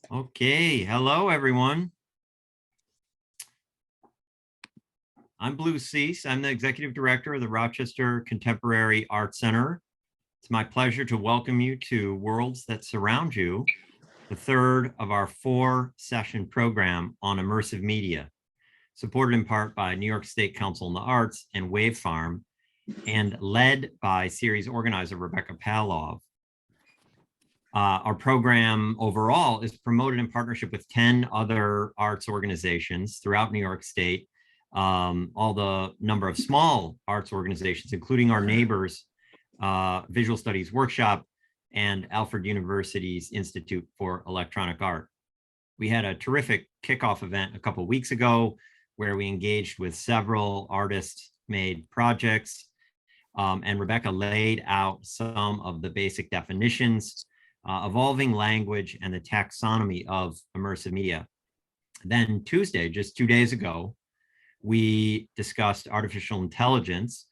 Okay, hello everyone. I'm Blue Cease. I'm the Executive Director of the Rochester Contemporary Art Center. It's my pleasure to welcome you to Worlds That Surround You, the third of our 4-session program on immersive media, supported in part by New York State Council on the Arts and Wave Farm, and led by series organizer Rebekkah Palov. Our program overall is promoted in partnership with 10 other arts organizations throughout New York State, all the number of small arts organizations, including our neighbors, Visual Studies Workshop and Alfred University's Institute for Electronic Art. We had a terrific kickoff event a couple of weeks ago where we engaged with several artist-made projects, and Rebekkah laid out some of the basic definitions, evolving language, and the taxonomy of immersive media. Then Tuesday, just 2 days ago, we discussed artificial intelligence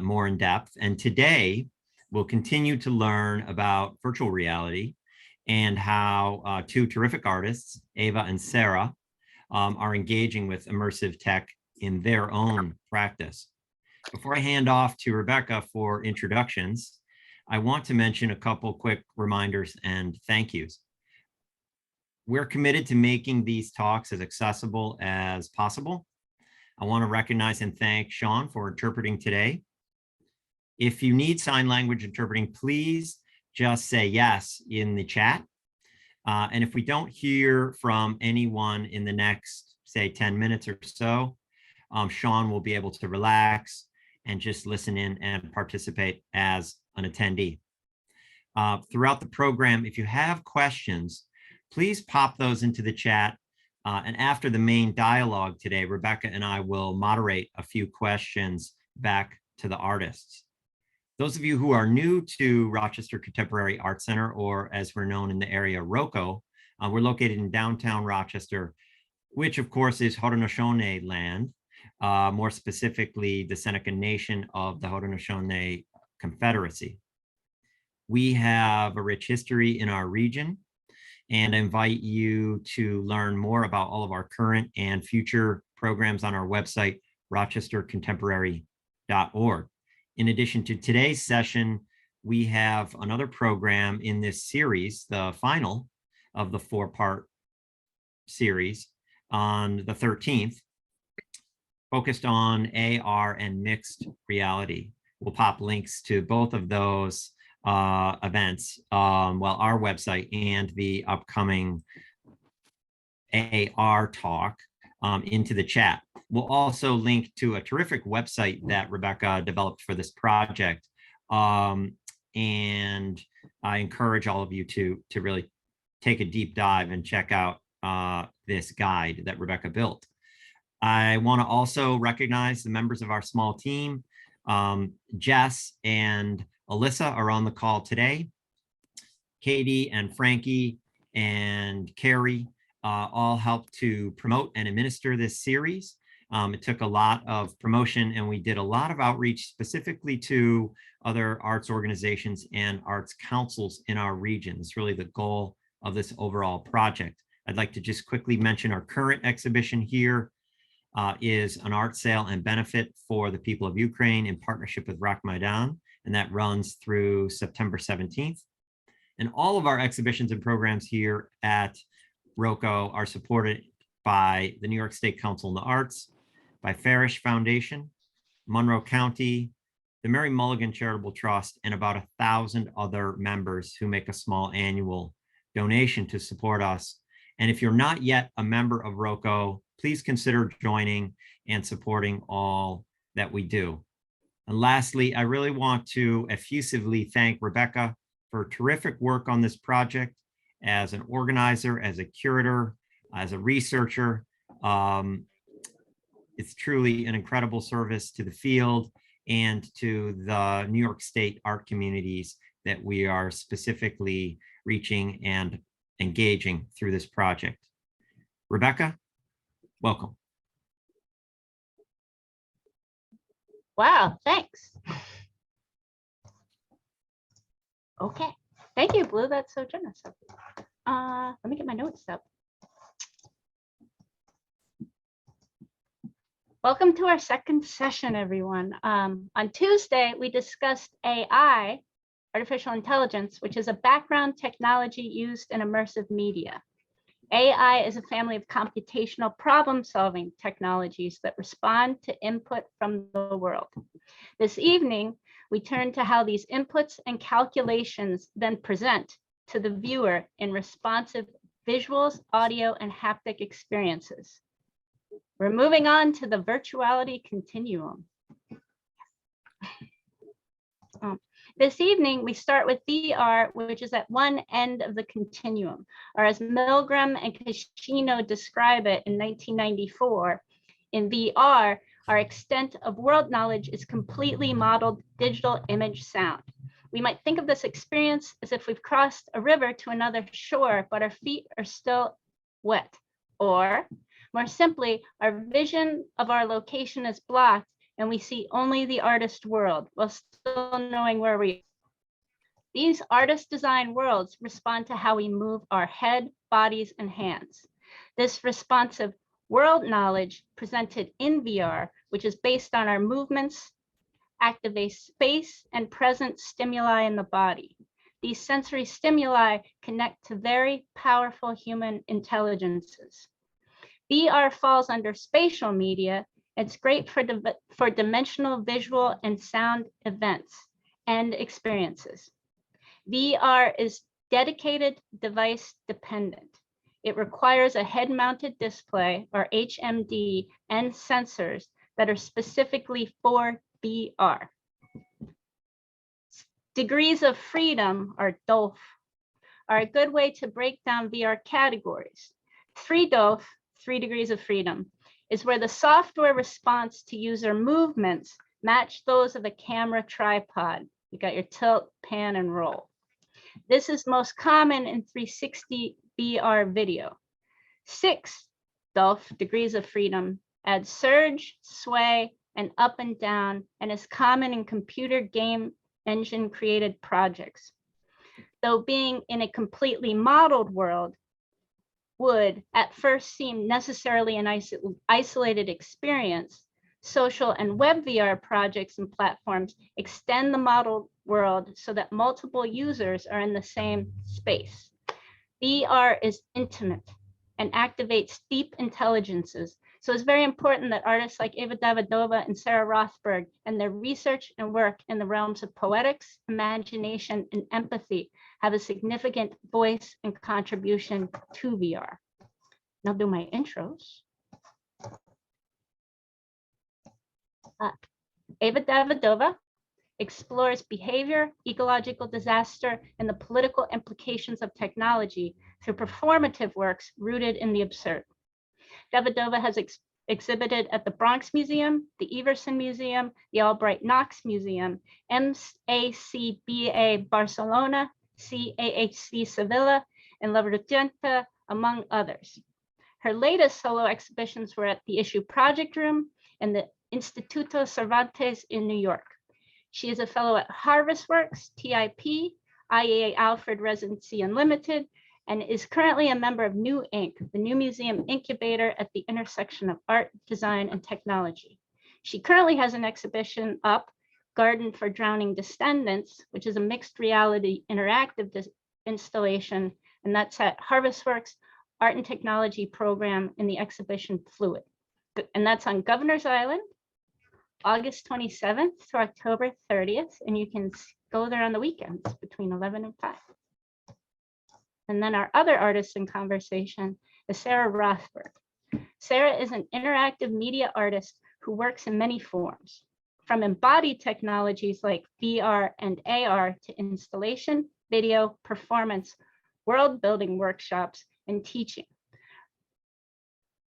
more in depth. And today, we'll continue to learn about virtual reality and how 2 terrific artists, Eva and Sarah, are engaging with immersive tech in their own practice. Before I hand off to Rebekkah for introductions, I want to mention a couple quick reminders and thank yous. We're committed to making these talks as accessible as possible. I want to recognize and thank Sean for interpreting today. If you need sign language interpreting, please just say yes in the chat. And if we don't hear from anyone in the next, say, 10 minutes or so, Sean will be able to relax and just listen in and participate as an attendee. Throughout the program, if you have questions, please pop those into the chat. And after the main dialogue today, Rebekkah and I will moderate a few questions back to the artists. Those of you who are new to Rochester Contemporary Art Center, or as we're known in the area, ROCO, we're located in downtown Rochester, which of course is Haudenosaunee land, more specifically the Seneca Nation of the Haudenosaunee Confederacy. We have a rich history in our region, and I invite you to learn more about all of our current and future programs on our website, rochestercontemporary.org. In addition to today's session, we have another program in this series, the final of the 4-part series, on the 13th, focused on AR and mixed reality. We'll pop links to both of those events, our website and the upcoming AR talk into the chat. We'll also link to a terrific website that Rebekkah developed for this project. And I encourage all of you to really take a deep dive and check out this guide that Rebekkah built. I want to also recognize the members of our small team. Jess and Alyssa are on the call today. Katie and Frankie and Carrie all helped to promote and administer this series. It took a lot of promotion, and we did a lot of outreach specifically to other arts organizations and arts councils in our region. It's really the goal of this overall project. I'd like to just quickly mention our current exhibition here is an art sale and benefit for the people of Ukraine in partnership with Rock Maidan, and that runs through September 17th. And all of our exhibitions and programs here at ROCO are supported by the New York State Council on the Arts, by Farish Foundation, Monroe County, the Mary Mulligan Charitable Trust, and about 1,000 other members who make a small annual donation to support us. And if you're not yet a member of ROCO, please consider joining and supporting all that we do. And lastly, I really want to effusively thank Rebekkah for terrific work on this project as an organizer, as a curator, as a researcher. It's truly an incredible service to the field and to the New York State art communities that we are specifically reaching and engaging through this project. Rebekkah, welcome. Wow, thanks. Okay, thank you, Blue. That's so generous of you. Let me get my notes up. Welcome to our second session, everyone. On Tuesday, we discussed AI, artificial intelligence, which is a background technology used in immersive media. AI is a family of computational problem-solving technologies that respond to input from the world. This evening, we turn to how these inputs and calculations then present to the viewer in responsive visuals, audio, and haptic experiences. We're moving on to the virtuality continuum. This evening, we start with VR, which is at one end of the continuum, or as Milgram and Cascino describe it in 1994, in VR, our extent of world knowledge is completely modeled digital image sound. We might think of this experience as if we've crossed a river to another shore, but our feet are still wet. Or, more simply, our vision of our location is blocked and we see only the artist world while still knowing where we are. These artist designed worlds respond to how we move our head, bodies, and hands. This responsive world knowledge presented in VR, which is based on our movements, activates space and present stimuli in the body. These sensory stimuli connect to very powerful human intelligences. VR falls under spatial media. It's great for dimensional visual and sound events and experiences. VR is dedicated device dependent. It requires a head-mounted display, or HMD, and sensors that are specifically for VR. Degrees of freedom, or DOF, are a good way to break down VR categories. 3 DOF, 3 degrees of freedom, is where the software response to user movements match those of a camera tripod. You got your tilt, pan, and roll. This is most common in 360 VR video. 6 DOF, degrees of freedom, adds surge, sway, and up and down, and is common in computer game engine created projects. Though being in a completely modeled world would at first seem necessarily an isolated experience, social and web VR projects and platforms extend the modeled world so that multiple users are in the same space. VR is intimate and activates deep intelligences. So it's very important that artists like Eva Davidova and Sarah Rothberg and their research and work in the realms of poetics, imagination, and empathy have a significant voice and contribution to VR. Now do my intros. Eva Davidova explores behavior, ecological disaster, and the political implications of technology through performative works rooted in the absurd. Davidova has exhibited at the Bronx Museum, the Everson Museum, the Albright Knox Museum, MACBA Barcelona, CAHC Sevilla, and La Regenta, among others. Her latest solo exhibitions were at the Issue Project Room and the Instituto Cervantes in New York. She is a fellow at HarvestWorks, TIP, IAA Alfred Residency Unlimited, and is currently a member of New Inc., the new museum incubator at the intersection of art, design, and technology. She currently has an exhibition up, Garden for Drowning Descendants, which is a mixed reality interactive installation, and that's at HarvestWorks Art and Technology program in the exhibition Fluid. And that's on Governor's Island, August 27th through October 30th, and you can go there on the weekends between 11 and 5. And then our other artist in conversation is Sarah Rothberg. Sarah is an interactive media artist who works in many forms, from embodied technologies like VR and AR to installation, video, performance, world building workshops, and teaching.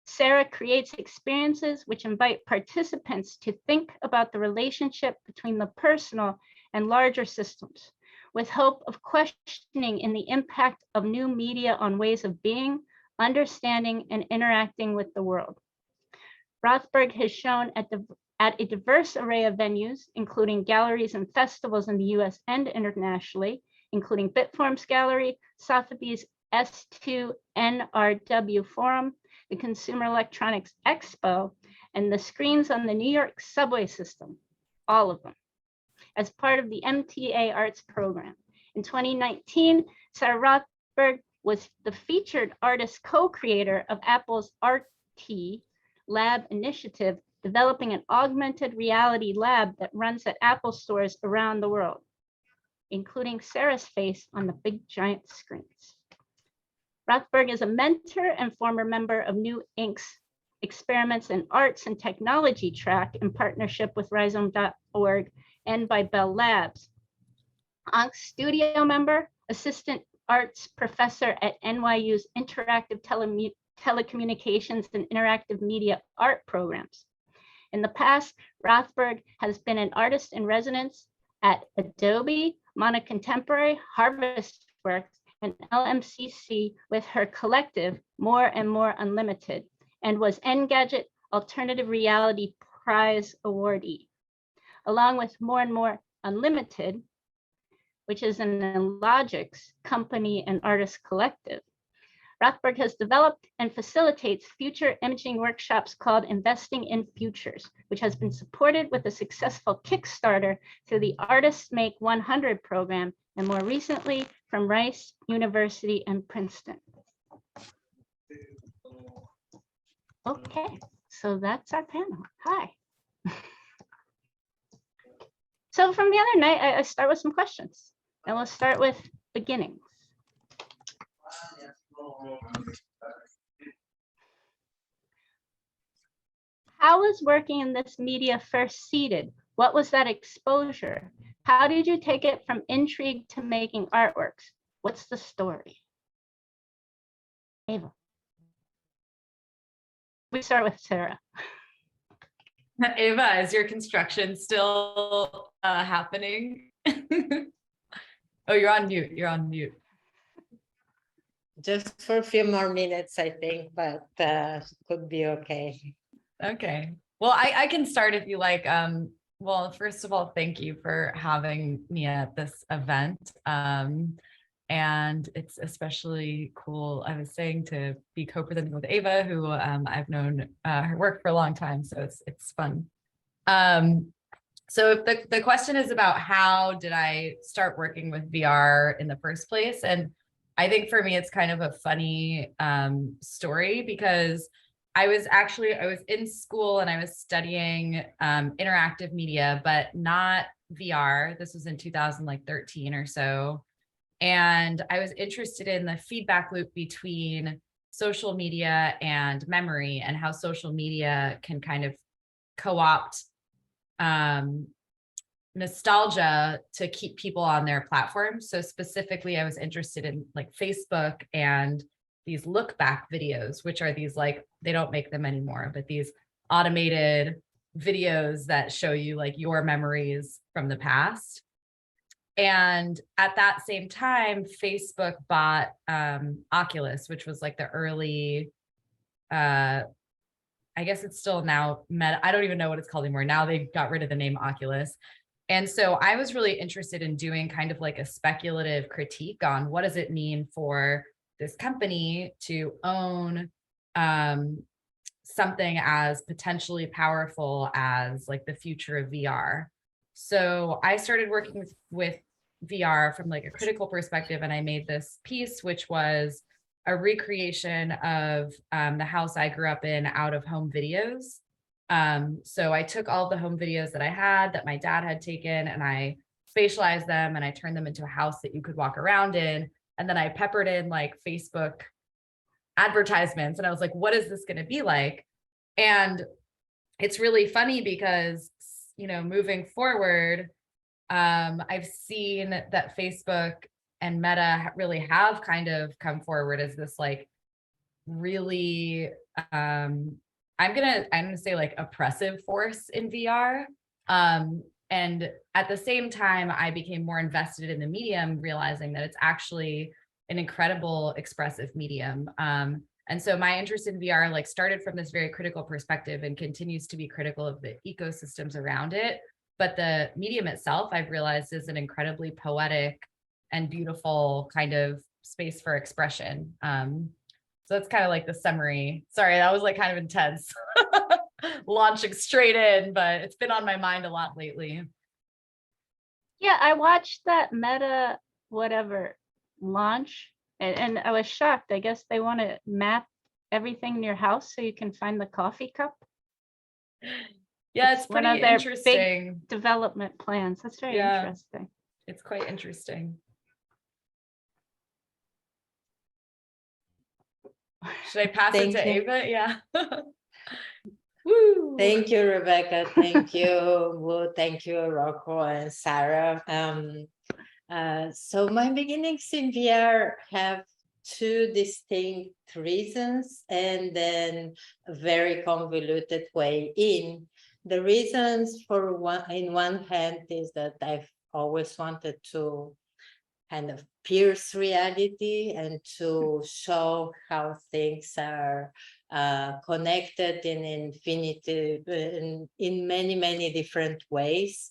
Sarah creates experiences which invite participants to think about the relationship between the personal and larger systems, with hope of questioning in the impact of new media on ways of being, understanding, and interacting with the world. Rothberg has shown at a diverse array of venues, including galleries and festivals in the US and internationally, including Bitforms Gallery, Sotheby's S2NRW Forum, the Consumer Electronics Expo, and the screens on the New York subway system, all of them, as part of the MTA Arts program. In 2019, Sarah Rothberg was the featured artist co-creator of Apple's RT Lab initiative, developing an augmented reality lab that runs at Apple stores around the world, including Sarah's face on the big giant screens. Rothberg is a mentor and former member of New Inc.'s Experiments in Arts and Technology track in partnership with Rhizome.org and by Bell Labs. Ankh studio member, assistant arts professor at NYU's Interactive Telecommunications and Interactive Media Art programs. In the past, Rothberg has been an artist in residence at Adobe, Mana Contemporary, Harvest Works, and LMCC with her collective, More and More Unlimited, and was Engadget Alternative Reality Prize awardee. Along with More and More Unlimited, which is an Enlogics company and artist collective, Rothberg has developed and facilitates future imaging workshops called Investing in Futures, which has been supported with a successful Kickstarter through the Artists Make 100 program, and more recently from Rice University and Princeton. Okay, so that's our panel. Hi. So from the other night, I start with some questions, and we'll start with beginnings. How was working in this media first seeded? What was that exposure? How did you take it from intrigue to making artworks? What's the story? Eva. We start with Sarah. Eva, is your construction still happening? Oh, you're on mute. You're on mute. Just for a few more minutes, I think, but could be okay. Okay. Well, I can start if you like. Well, first of all, thank you for having me at this event. And it's especially cool, I was saying, to be co-presenting with Eva, who I've known her work for a long time, so it's fun. So if the question is about how did I start working with VR in the first place, and I think for me it's kind of a funny story, because I was in school and I was studying interactive media, but not VR. This was in 2013 or so. And I was interested in the feedback loop between social media and memory, and how social media can kind of co-opt nostalgia to keep people on their platforms. So specifically, I was interested in like Facebook and these look back videos, which are these, like, they don't make them anymore, but these automated videos that show you like your memories from the past. And at that same time, Facebook bought Oculus, which was like the early, I guess it's still now Meta. I don't even know what it's called anymore. Now they got rid of the name Oculus. And so I was really interested in doing kind of like a speculative critique on what does it mean for this company to own something as potentially powerful as like the future of VR. So I started working with VR from like a critical perspective, and I made this piece, which was a recreation of the house I grew up in out of home videos. So I took all the home videos that I had, that my dad had taken, and I spatialized them and I turned them into a house that you could walk around in. And then I peppered in like Facebook advertisements, and I was like, what is this going to be like? And it's really funny because, you know, moving forward, I've seen that Facebook and Meta really have kind of come forward as this like really, I'm gonna say like oppressive force in VR. And at the same time, I became more invested in the medium, realizing that it's actually an incredible expressive medium. And so my interest in VR like started from this very critical perspective and continues to be critical of the ecosystems around it. But the medium itself, I've realized, is an incredibly poetic and beautiful kind of space for expression. So that's kind of like the summary. Sorry, that was like kind of intense. Launching straight in, but it's been on my mind a lot lately. Yeah, I watched that Meta whatever launch and I was shocked. I guess they want to map everything in your house so you can find the coffee cup. Yeah, it's one pretty of their interesting. big development plans. That's very interesting. It's quite interesting. Should I pass it to Eva? Yeah. Woo. Thank you, Rebecca. Thank you, Wu. Thank you, Rocco and Sarah. So my beginnings in VR have two distinct reasons and then a very convoluted way in. The reasons for in one hand is that I've always wanted to kind of pierce reality and to show how things are connected in infinity, in many, many different ways.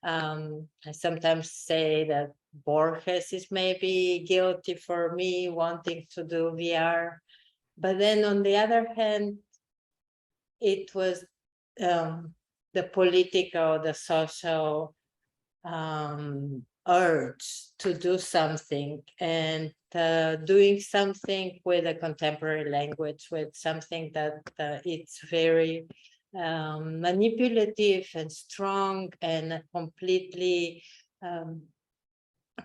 I sometimes say that Borges is maybe guilty for me wanting to do VR. But then on the other hand, it was the political, the social urge to do something, and doing something with a contemporary language, with something that it's very manipulative and strong and completely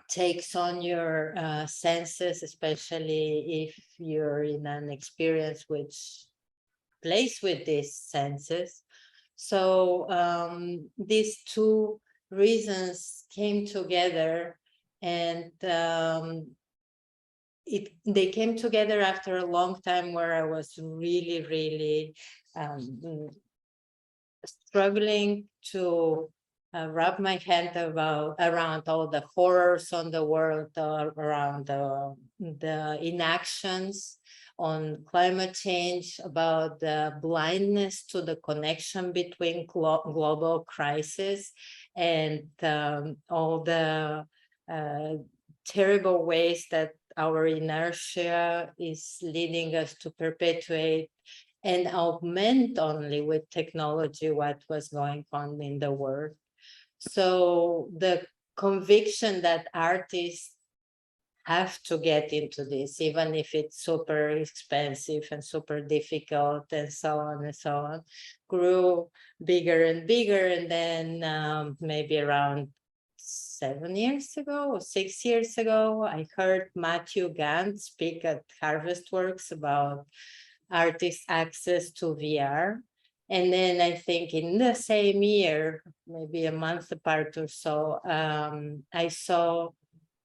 takes on your senses, especially if you're in an experience which plays with these senses. So these two reasons came together, and they came together after a long time where I was really, really struggling to wrap my head around all the horrors on the world, around the inactions on climate change, about the blindness to the connection between global crisis and all the terrible ways that our inertia is leading us to perpetuate and augment only with technology what was going on in the world. So the conviction that artists have to get into this, even if it's super expensive and super difficult and so on and so on, grew bigger and bigger. And then maybe around 7 years ago or 6 years ago, I heard Matthew Gant speak at Harvest Works about artist access to VR. And then I think in the same year, maybe a month apart or so, I saw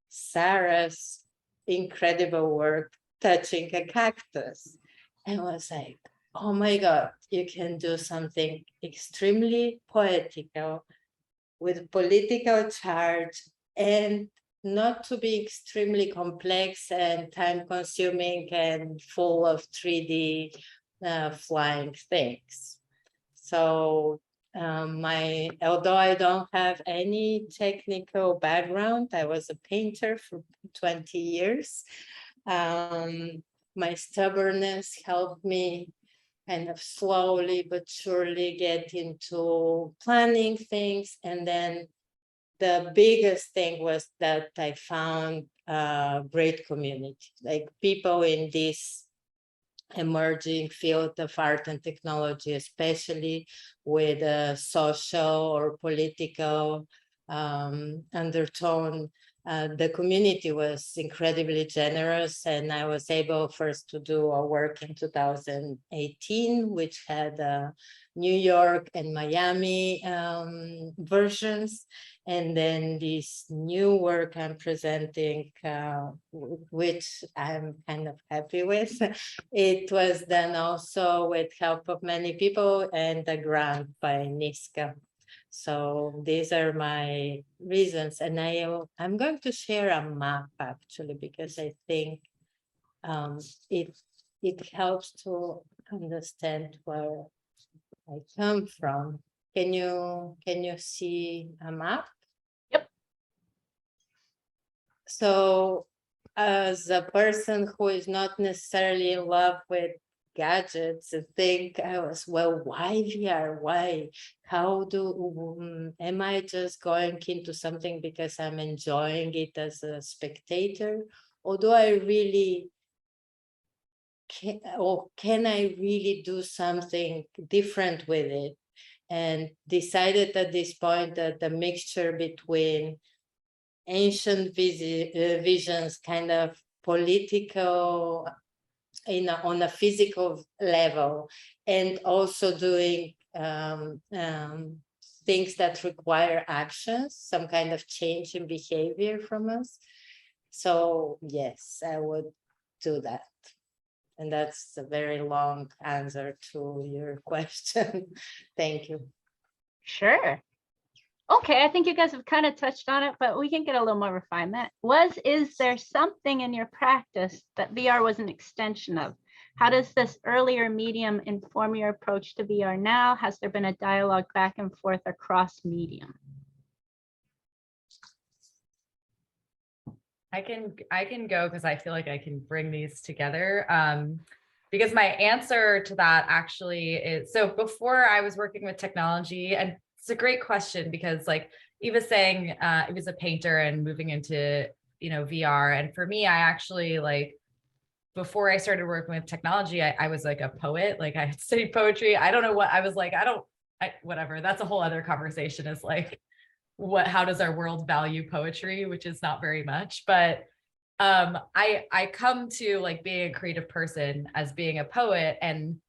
Sarah's incredible work touching a cactus. And I was like, oh my God, you can do something extremely poetical with political charge and not to be extremely complex and time consuming and full of 3D flying things. So although I don't have any technical background, I was a painter for 20 years. My stubbornness helped me kind of slowly but surely get into planning things. And then the biggest thing was that I found a great community, like people in this emerging field of art and technology, especially with a social or political undertone. The community was incredibly generous, and I was able first to do a work in 2018, which had New York and Miami versions. And then this new work I'm presenting, which I'm kind of happy with, it was done also with help of many people and a grant by NISCA. So these are my reasons. And I'm going to share a map actually, because I think it helps to understand where I come from. Can you see a map? Yep. So as a person who is not necessarily in love with gadgets, I think I was, well, why VR? Why? How am I just going into something because I'm enjoying it as a spectator? Or do I really, can I really do something different with it? And decided at this point that the mixture between ancient visions, kind of political, on a physical level, and also doing things that require actions, some kind of change in behavior from us. So yes, I would do that. And that's a very long answer to your question. Thank you. Sure. Okay, I think you guys have kind of touched on it, but we can get a little more refinement. Is there something in your practice that VR was an extension of? How does this earlier medium inform your approach to VR now? Has there been a dialogue back and forth across medium? I can go because I feel like I can bring these together. Because my answer to that actually is, so before I was working with technology, and it's a great question because like Eva's saying, it was a painter and moving into, VR. And for me, I actually like, before I started working with technology, I was like a poet, like I studied poetry. I don't know what I was like, whatever. That's a whole other conversation, is like, how does our world value poetry, which is not very much, but I come to like being a creative person as being a poet. And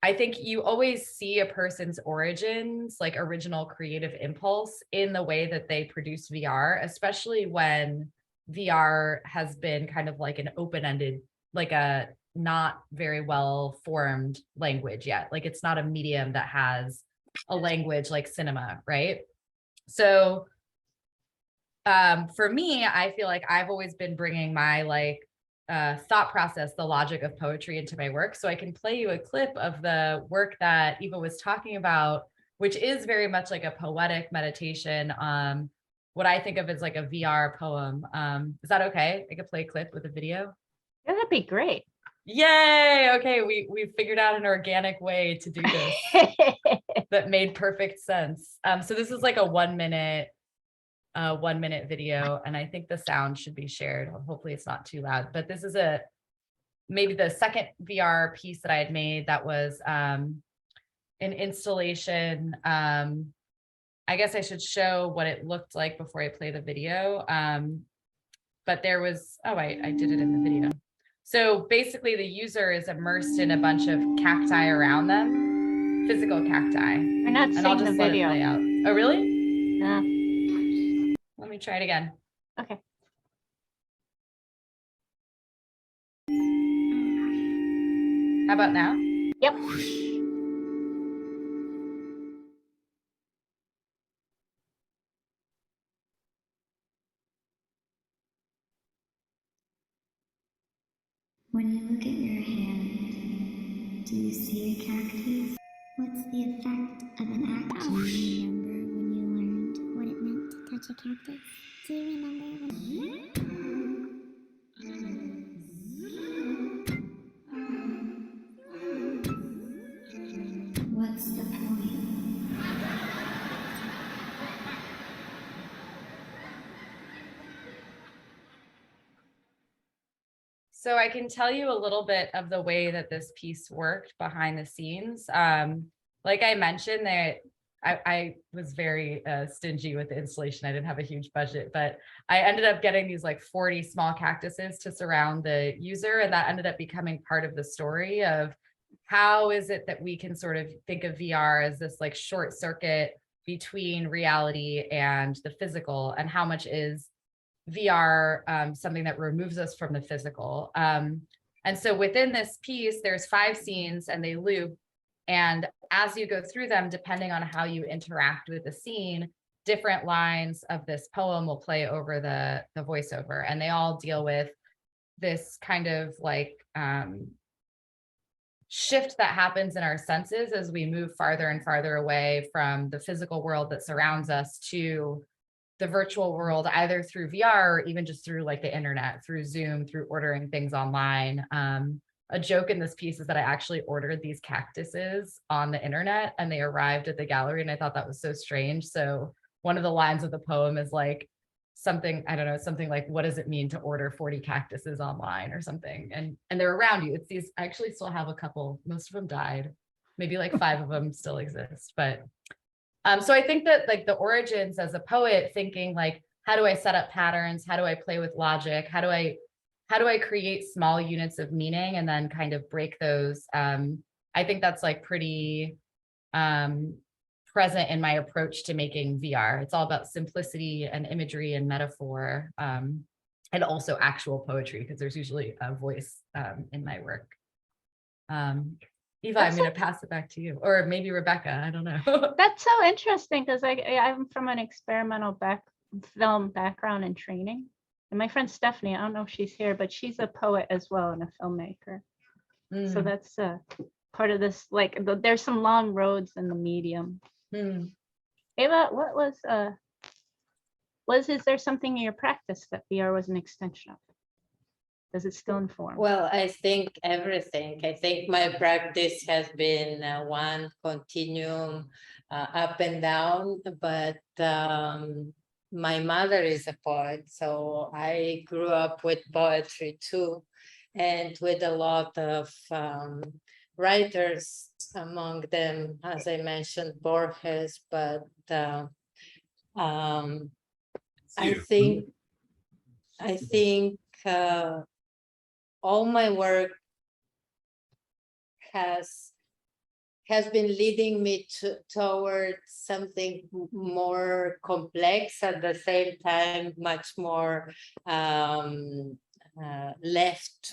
I think you always see a person's origins, like original creative impulse, in the way that they produce VR, especially when VR has been kind of like an open-ended, like a not very well formed language yet. Like it's not a medium that has a language like cinema, right? So for me, I feel like I've always been bringing my like thought process, the logic of poetry into my work. So I can play you a clip of the work that Eva was talking about, which is very much like a poetic meditation. What I think of as like a VR poem. Is that okay? I could play a clip with a video. Yeah, that'd be great. Yay. Okay, we figured out an organic way to do this that made perfect sense. So this is like a 1 minute video, and I think the sound should be shared. Hopefully it's not too loud, but this is maybe the second VR piece that I had made that was an installation. I guess I should show what it looked like before I play the video. But there was, I did it in the video. So basically the user is immersed in a bunch of cacti around them, physical cacti. We're not And I'll seeing the just let it video. play out. Oh, really? No. Let me try it again. Okay. How about now? Yep. When you look at your hand, do you see a cactus? What's the effect of an action? Do you remember when you learned what it meant to touch a cactus? Do you remember when... What's the point? So I can tell you a little bit of the way that this piece worked behind the scenes. Like I mentioned, that I was very stingy with the installation. I didn't have a huge budget, but I ended up getting these like 40 small cactuses to surround the user. And that ended up becoming part of the story of how is it that we can sort of think of VR as this like short circuit between reality and the physical, and how much is VR something that removes us from the physical. And so within this piece, there's 5 scenes and they loop. And as you go through them, depending on how you interact with the scene, different lines of this poem will play over the voiceover. And they all deal with this kind of like shift that happens in our senses as we move farther and farther away from the physical world that surrounds us to the virtual world, either through VR or even just through like the internet, through Zoom, through ordering things online. A joke in this piece is that I actually ordered these cactuses on the internet and they arrived at the gallery, and I thought that was so strange. So one of the lines of the poem is like something, I don't know, something like, what does it mean to order 40 cactuses online or something? And they're around you. It's these, I actually still have a couple, most of them died. Maybe like 5 of them still exist, but so I think that like the origins as a poet, thinking like, how do I set up patterns? How do I play with logic? How do I create small units of meaning and then kind of break those? I think that's like pretty present in my approach to making VR. It's all about simplicity and imagery and metaphor, and also actual poetry, because there's usually a voice in my work. Eva, I'm going to pass it back to you, or maybe Rebekkah, I don't know. That's so interesting because I'm from an experimental film background and training. And my friend Stephanie, I don't know if she's here, but she's a poet as well and a filmmaker. So that's part of this, like there's some long roads in the medium. Eva, is there something in your practice that VR was an extension of? Does it still inform? Well, I think everything. I think my practice has been one continuum, up and down, but my mother is a poet, so I grew up with poetry too, and with a lot of writers, among them, as I mentioned, Borges, but I think all my work has been leading me towards something more complex, at the same time much more left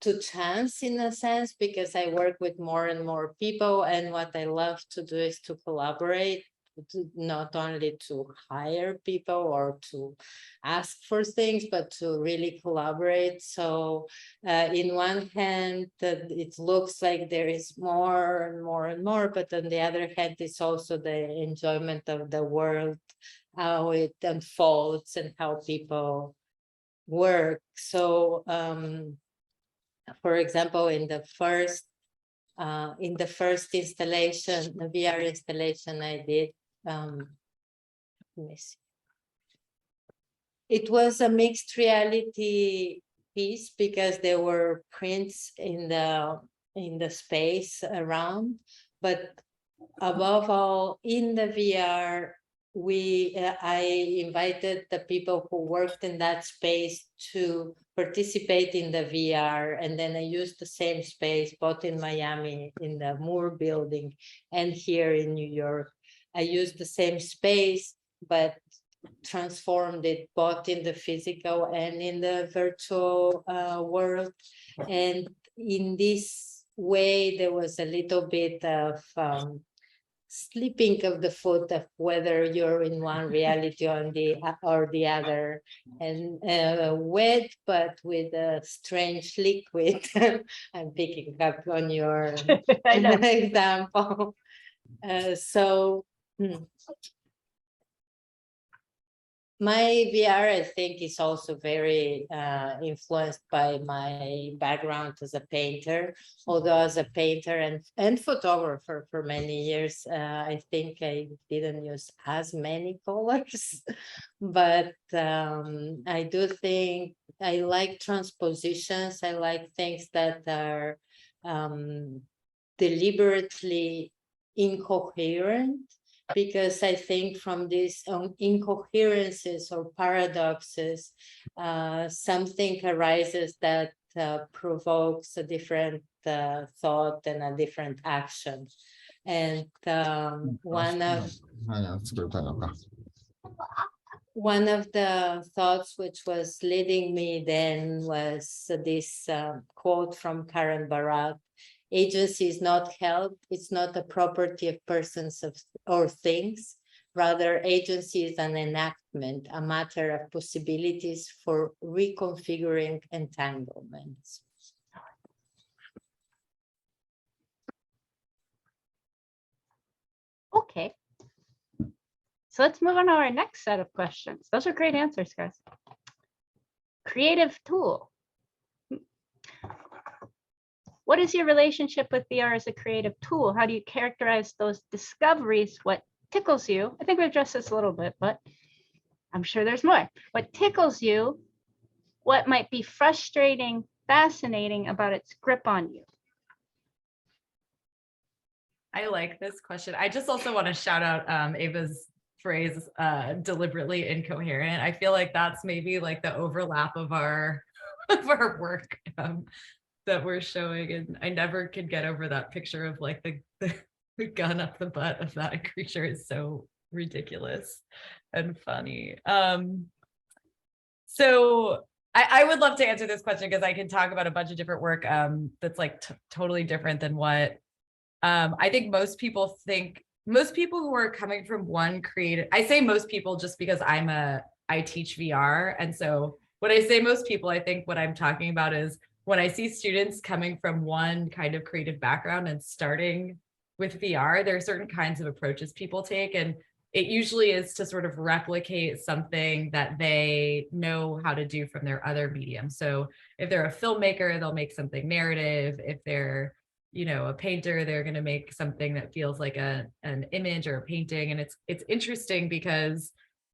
to chance, in a sense, because I work with more and more people, and what I love to do is to collaborate, not only to hire people or to ask for things, but to really collaborate. So in one hand, it looks like there is more and more and more, but on the other hand, it's also the enjoyment of the world, how it unfolds and how people work. So for example, in the first installation, the VR installation I did, let me see. It was a mixed reality piece because there were prints in the space around, but above all, in the VR, I invited the people who worked in that space to participate in the VR, and then I used the same space both in Miami in the Moore building and here in New York. I used the same space, but transformed it both in the physical and in the virtual world. And in this way, there was a little bit of slipping of the foot of whether you're in one reality or the other, and wet, but with a strange liquid. I'm picking up on your example. My VR, I think, is also very influenced by my background as a painter. Although as a painter and photographer for many years, I think I didn't use as many colors. But I do think I like transpositions. I like things that are deliberately incoherent, because I think from these incoherences or paradoxes, something arises that provokes a different thought and a different action. And one of the thoughts which was leading me then was this quote from Karen Barat: "Agency is not held, it's not a property of persons or things. Rather, agency is an enactment, a matter of possibilities for reconfiguring entanglements." Okay. So let's move on to our next set of questions. Those are great answers, guys. Creative tool. What is your relationship with VR as a creative tool? How do you characterize those discoveries? What tickles you? I think we addressed this a little bit, but I'm sure there's more. What tickles you? What might be frustrating, fascinating about its grip on you? I like this question. I just also want to shout out Eva's phrase, deliberately incoherent. I feel like that's maybe like the overlap of our work that we're showing. And I never could get over that picture of like the gun up the butt of that creature is so ridiculous and funny. So I would love to answer this question because I can talk about a bunch of different work that's like totally different than what I think most people who are coming from one creative, I say most people just because I teach VR. And so when I say most people, I think what I'm talking about is when I see students coming from one kind of creative background and starting with VR, there are certain kinds of approaches people take. And it usually is to sort of replicate something that they know how to do from their other medium. So if they're a filmmaker, they'll make something narrative. If they're a painter, they're going to make something that feels like an image or a painting. And it's interesting because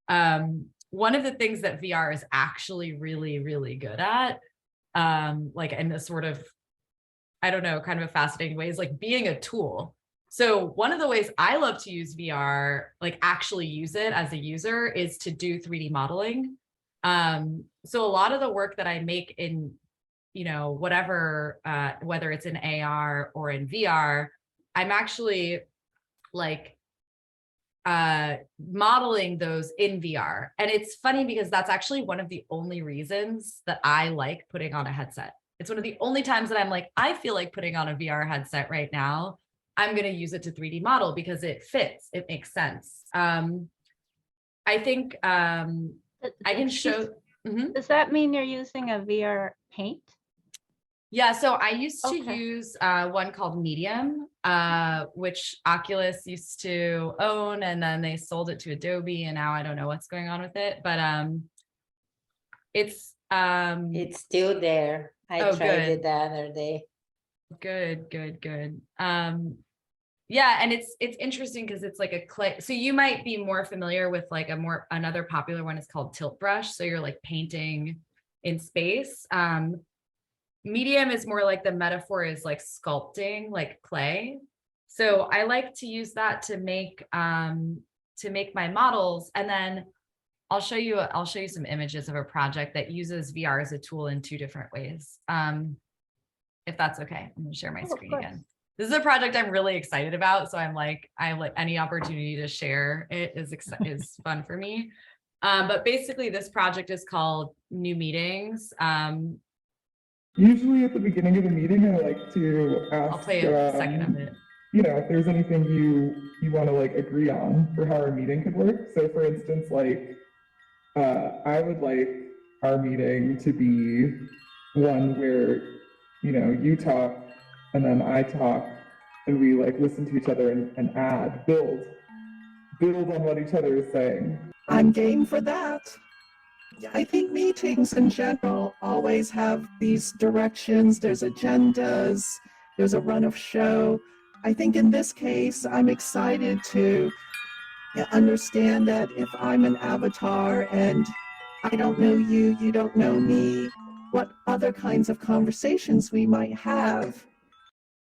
one of the things that VR is actually really, really good at, like in a sort of, I don't know, kind of a fascinating way, is like being a tool. So one of the ways I love to use VR, like actually use it as a user, is to do 3D modeling. So a lot of the work that I make in whatever, whether it's in AR or in VR, I'm actually like modeling those in VR. And it's funny because that's actually one of the only reasons that I like putting on a headset. It's one of the only times that I'm like, I feel like putting on a VR headset right now. I'm going to use it to 3D model because it fits, it makes sense. I think I can show. Does that mean you're using a VR paint? Yeah, so I used to Okay. use one called Medium, which Oculus used to own, and then they sold it to Adobe, and now I don't know what's going on with it, but it's still there. I tried good. it the other day. Good. Yeah, and it's interesting because it's like a clay. So you might be more familiar with like another popular one is called tilt brush. So you're like painting in space. Medium is more like the metaphor is like sculpting, like clay. So I like to use that to make my models. And then I'll show you some images of a project that uses VR as a tool in 2 different ways. If that's okay, I'm gonna share my screen again. This is a project I'm really excited about. So I have like any opportunity to share it is fun for me. But basically this project is called New Meetings. Usually at the beginning of the meeting, I like to ask, I'll play a second of it. If there's anything you want to like agree on for how our meeting could work. So for instance, like I would like our meeting to be one where, you talk and then I talk and we like listen to each other and build on what each other is saying. I'm game for that. I think meetings in general always have these directions, there's agendas, there's a run of show. I think in this case, I'm excited to understand that if I'm an avatar and I don't know you, you don't know me, what other kinds of conversations we might have.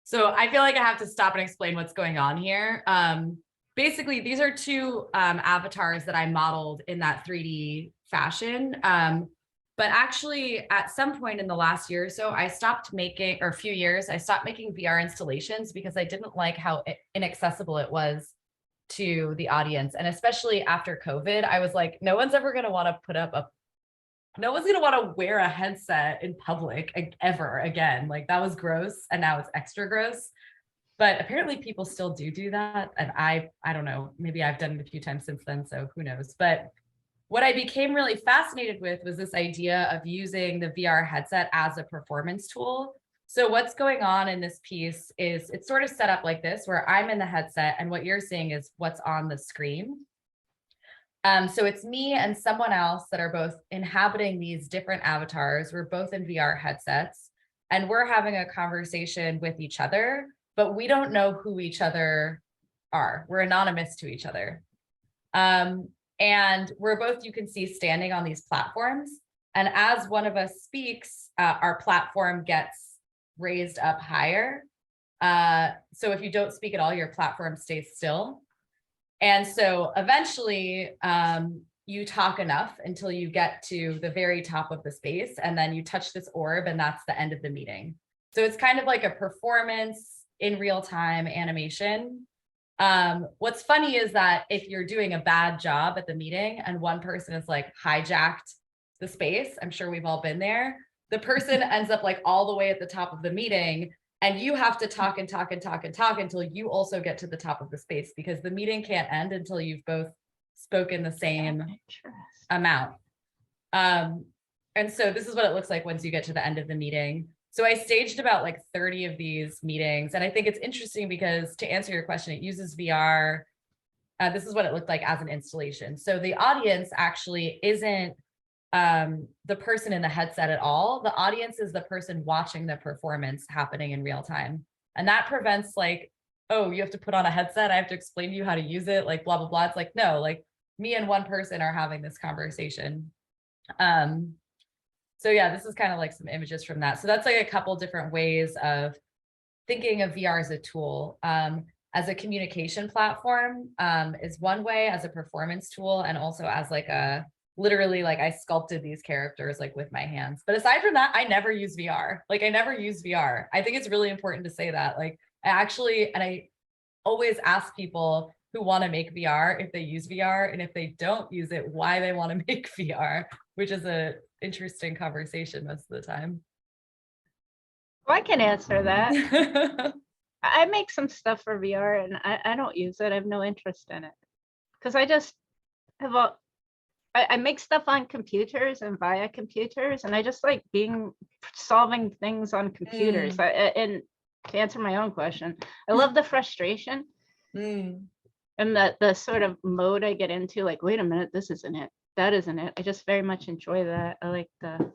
So I feel like I have to stop and explain what's going on here. Basically, these are 2 avatars that I modeled in that 3D fashion. But actually, at some point in the last year or so, I stopped making VR installations because I didn't like how inaccessible it was to the audience. And especially after COVID, I was like, no one's ever going to want to wear a headset in public ever again. Like that was gross. And now it's extra gross. But apparently people still do that. And I don't know, maybe I've done it a few times since then, so who knows. But what I became really fascinated with was this idea of using the VR headset as a performance tool. So what's going on in this piece is it's sort of set up like this, where I'm in the headset and what you're seeing is what's on the screen. So it's me and someone else that are both inhabiting these different avatars. We're both in VR headsets and we're having a conversation with each other, but we don't know who each other are. We're anonymous to each other. And we're both, you can see, standing on these platforms. And as one of us speaks, our platform gets raised up higher. So if you don't speak at all, your platform stays still. And so eventually you talk enough until you get to the very top of the space, and then you touch this orb, and that's the end of the meeting. So it's kind of like a performance in real time animation. What's funny is that if you're doing a bad job at the meeting and one person is like hijacked the space, I'm sure we've all been there, the person ends up like all the way at the top of the meeting, and you have to talk and talk and talk and talk until you also get to the top of the space, because the meeting can't end until you've both spoken the same amount. And so this is what it looks like once you get to the end of the meeting. So I staged about like 30 of these meetings. And I think it's interesting because, to answer your question, it uses VR. This is what it looked like as an installation. So the audience actually isn't the person in the headset at all. The audience is the person watching the performance happening in real time. And that prevents like, oh, you have to put on a headset, I have to explain to you how to use it, like blah, blah, blah. It's like, no, like me and one person are having this conversation. So yeah, this is kind of like some images from that. So that's like a couple different ways of thinking of VR as a tool. As a communication platform is one way, as a performance tool, and also as like a, literally like I sculpted these characters like with my hands. But aside from that, I never use VR. Like I never use VR. I think it's really important to say that. Like I actually, and I always ask people who want to make VR if they use VR, and if they don't use it, why they want to make VR, which is a interesting conversation most of the time. Well, I can answer that. I make some stuff for VR and I don't use it. I have no interest in it because I just have I make stuff on computers and via computers, and I just like solving things on computers. And to answer my own question, I love the frustration and the sort of mode I get into, like, wait a minute, this isn't it. That isn't it. I just very much enjoy that. I like the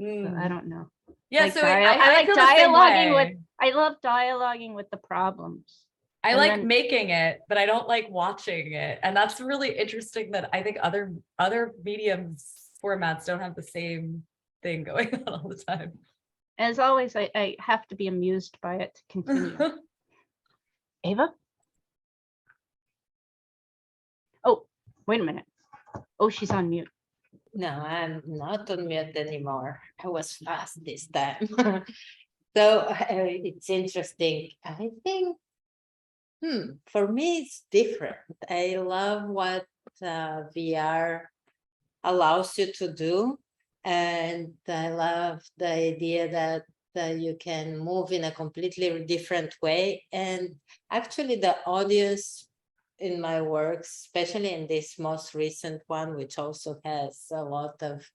I don't know. Yeah, Like so I like feel the same dialoguing way. I love dialoguing with the problems. I And like then- making it, but I don't like watching it. And that's really interesting that I think other mediums formats don't have the same thing going on all the time. As always, I have to be amused by it to continue. Ava? Oh, wait a minute. Oh, she's on mute. No, I'm not on mute anymore. I was fast this time. So it's interesting. I think, for me, it's different. I love what VR allows you to do. And I love the idea that you can move in a completely different way. And actually the audience in my works, especially in this most recent one, which also has a lot of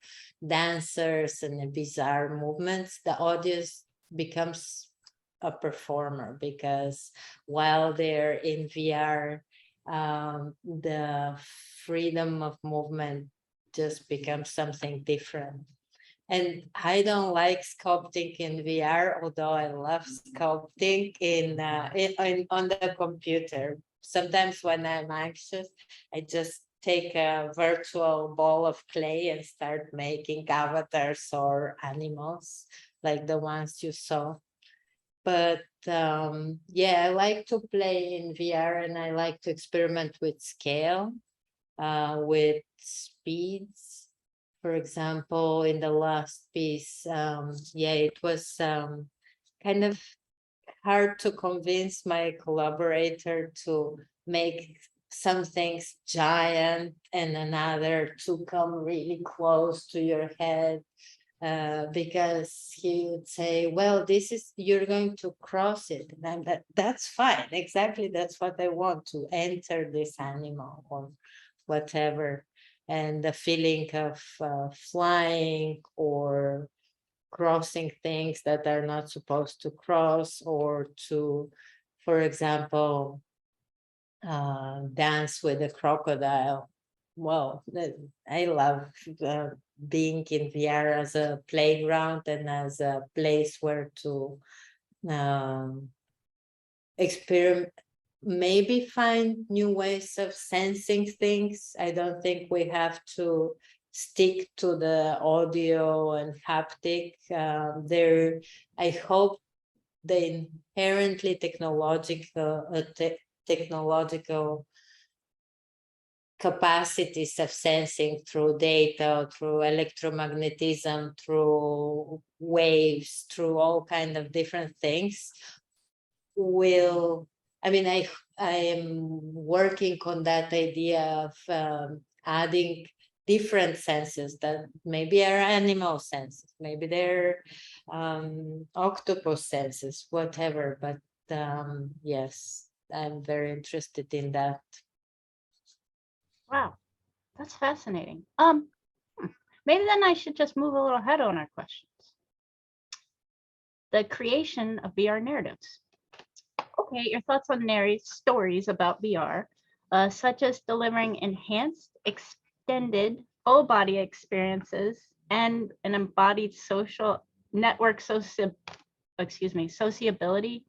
dancers and bizarre movements, the audience becomes a performer, because while they're in VR, the freedom of movement just becomes something different. And I don't like sculpting in VR, although I love sculpting on the computer. Sometimes when I'm anxious, I just take a virtual ball of clay and start making avatars or animals like the ones you saw. But yeah, I like to play in VR, and I like to experiment with scale, with speeds. For example, in the last piece, yeah, it was kind of hard to convince my collaborator to make some things giant and another to come really close to your head, because he would say, well, this is, you're going to cross it. And that's fine. Exactly. That's what I want, to enter this animal or whatever. And the feeling of flying or crossing things that are not supposed to cross, or to, for example, dance with a crocodile well, I love being in VR as a playground and as a place where to experiment, maybe find new ways of sensing things. I don't think we have to stick to the audio and haptic. I hope the inherently technological capacities of sensing through data, through electromagnetism, through waves, through all kind of different things will, I mean, I am working on that idea of adding different senses that maybe are animal senses, maybe they're octopus senses, whatever. But yes, I'm very interested in that. Wow, that's fascinating. Maybe then I should just move a little ahead on our questions. The creation of VR narratives. Okay, your thoughts on stories about VR, such as delivering enhanced, extended, full body experiences and an embodied social network sociability.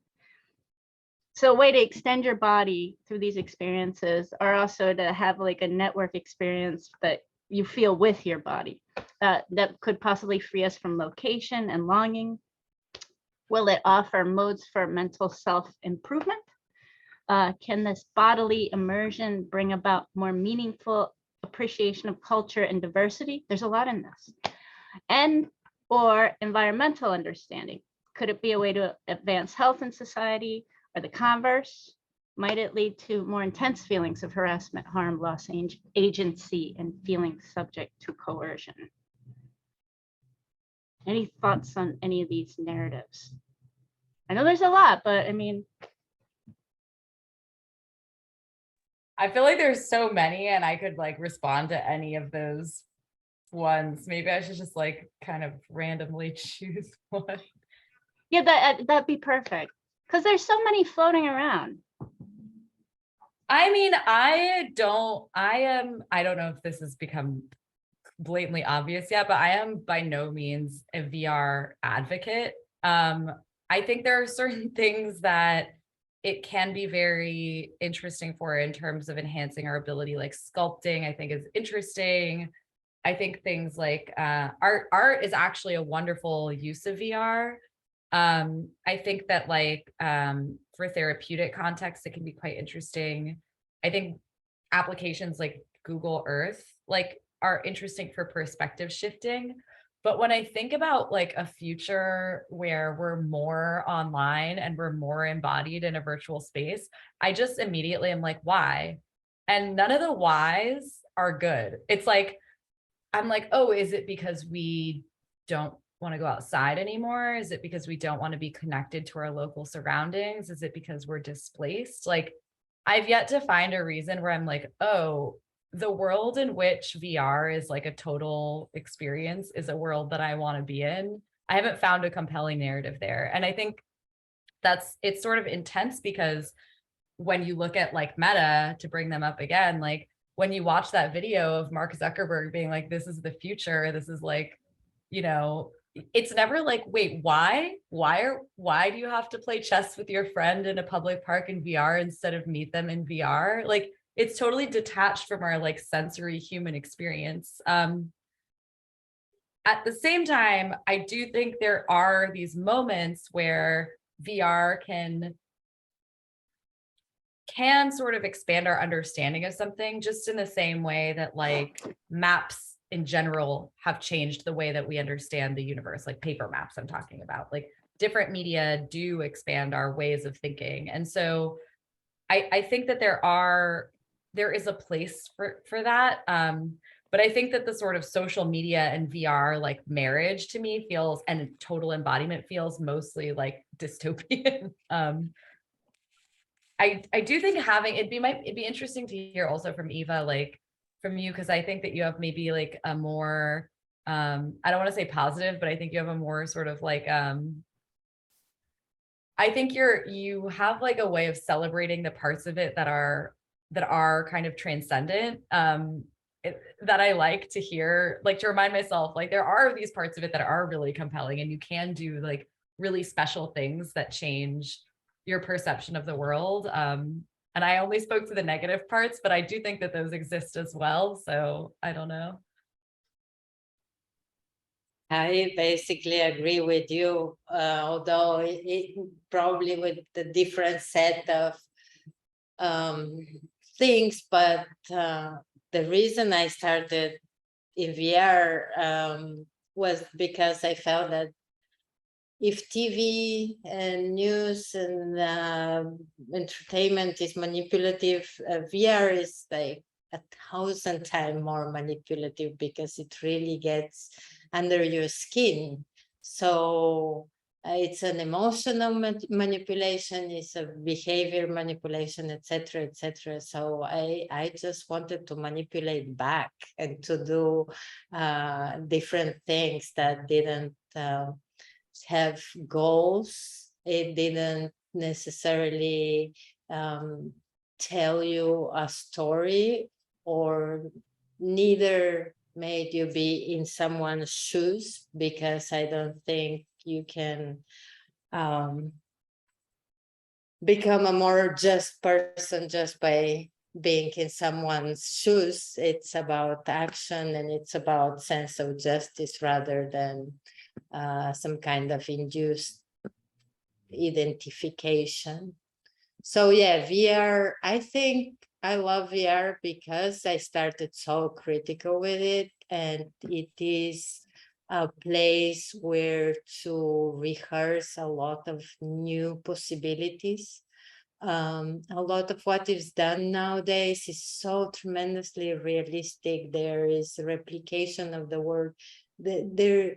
So a way to extend your body through these experiences, or also to have like a network experience that you feel with your body, that could possibly free us from location and longing. Will it offer modes for mental self-improvement? Can this bodily immersion bring about more meaningful appreciation of culture and diversity? There's a lot in this. And or environmental understanding. Could it be a way to advance health in society, or the converse? Might it lead to more intense feelings of harassment, harm, loss, agency, and feeling subject to coercion? Any thoughts on any of these narratives? I know there's a lot, but I mean, I feel like there's so many and I could like respond to any of those ones. Maybe I should just like kind of randomly choose one. yeah, that'd be perfect. Because there's so many floating around. I mean, I don't know if this has become blatantly obvious yet, but I am by no means a VR advocate. I think there are certain things that it can be very interesting for in terms of enhancing our ability, like sculpting, I think is interesting. I think things like art is actually a wonderful use of VR. I think that like for therapeutic context, it can be quite interesting. I think applications like Google Earth like are interesting for perspective shifting. But when I think about like a future where we're more online and we're more embodied in a virtual space, I just immediately am like, why? And none of the whys are good. It's like, I'm like, oh, is it because we don't want to go outside anymore? Is it because we don't want to be connected to our local surroundings? Is it because we're displaced? Like, I've yet to find a reason where I'm like, oh, the world in which VR is like a total experience is a world that I want to be in. I haven't found a compelling narrative there. And I think it's sort of intense because when you look at like Meta, to bring them up again, like when you watch that video of Mark Zuckerberg being like, this is the future, this is like, you know, it's never like, wait, why do you have to play chess with your friend in a public park in VR instead of meet them in VR? Like, it's totally detached from our like sensory human experience. At the same time, I do think there are these moments where VR can sort of expand our understanding of something, just in the same way that like maps in general have changed the way that we understand the universe, like paper maps I'm talking about. Like different media do expand our ways of thinking. And so I think that there is a place for that. But I think that the sort of social media and VR like marriage to me feels, and total embodiment feels mostly like dystopian. I do think it'd be interesting to hear also from Eva, like from you, because I think that you have maybe like a more I don't want to say positive, but I think you have a more sort of like I think you have like a way of celebrating the parts of it that are kind of transcendent. that I like to hear, like to remind myself, like there are these parts of it that are really compelling and you can do like really special things that change your perception of the world. And I only spoke to the negative parts, but I do think that those exist as well. So I don't know. I basically agree with you, although it probably with the different set of things, but the reason I started in VR was because I felt that if TV and news and entertainment is manipulative, VR is like 1,000 times more manipulative because it really gets under your skin. So it's an emotional manipulation, it's a behavior manipulation, etc., etc. So I just wanted to manipulate back and to do different things that didn't have goals. It didn't necessarily tell you a story, or neither made you be in someone's shoes, because I don't think you can become a more just person just by being in someone's shoes. It's about action and it's about sense of justice rather than some kind of induced identification. So yeah, VR, I think I love VR because I started so critical with it, and it is a place where to rehearse a lot of new possibilities. A lot of what is done nowadays is so tremendously realistic. There is replication of the world. There,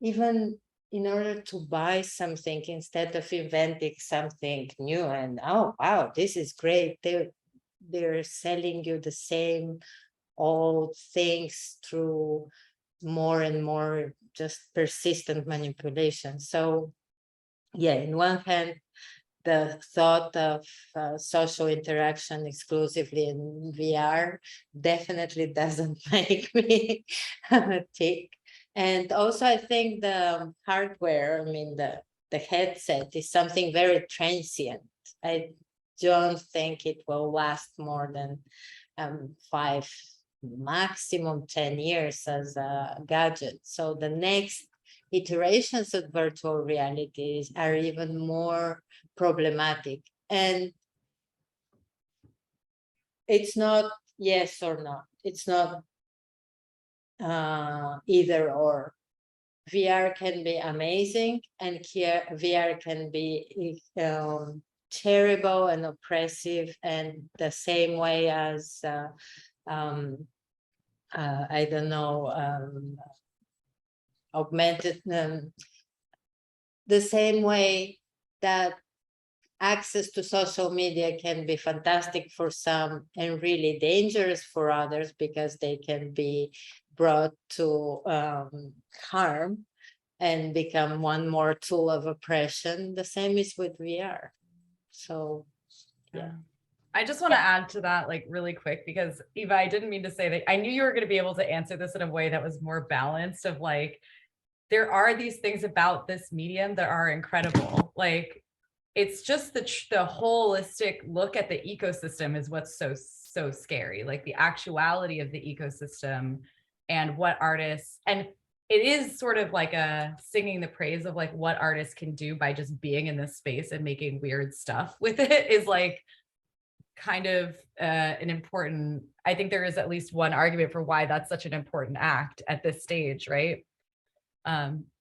even in order to buy something, instead of inventing something new and, oh, wow, this is great, they're selling you the same old things through more and more just persistent manipulation. So yeah, in one hand, the thought of social interaction exclusively in VR definitely doesn't make me tick. And also, I think the hardware, I mean, the headset is something very transient. I don't think it will last more than 5, maximum 10 years as a gadget. So the next iterations of virtual realities are even more problematic. And it's not yes or no. It's not either or. VR can be amazing, and VR can be terrible and oppressive, and the same way as I don't know, augmented, the same way that access to social media can be fantastic for some and really dangerous for others, because they can be brought to harm and become one more tool of oppression. The same is with VR. So yeah. I just want to add to that, like, really quick, because Eva, I didn't mean to say that. I knew you were going to be able to answer this in a way that was more balanced, of like, there are these things about this medium that are incredible. Like, it's just the holistic look at the ecosystem is what's so scary. Like the actuality of the ecosystem and what artists, and it is sort of like a singing the praise of like what artists can do by just being in this space and making weird stuff with it is like kind of an important, I think there is at least one argument for why that's such an important act at this stage, right?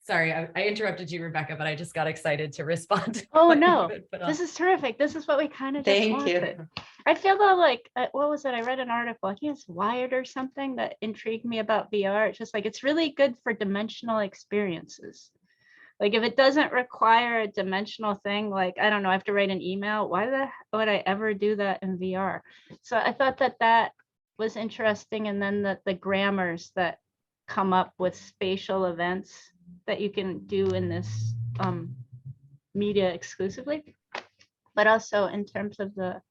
Sorry, I interrupted you, Rebekah, but I just got excited to respond. Oh no, this is terrific. This is what we kind of just wanted. You. I feel though like, what was it? I read an article, I think it's Wired or something, that intrigued me about VR. It's just like, it's really good for dimensional experiences. Like if it doesn't require a dimensional thing, like, I don't know, I have to write an email. Why would I ever do that in VR? So I thought that was interesting. And then the grammars that come up with spatial events that you can do in this media exclusively, but also in terms of the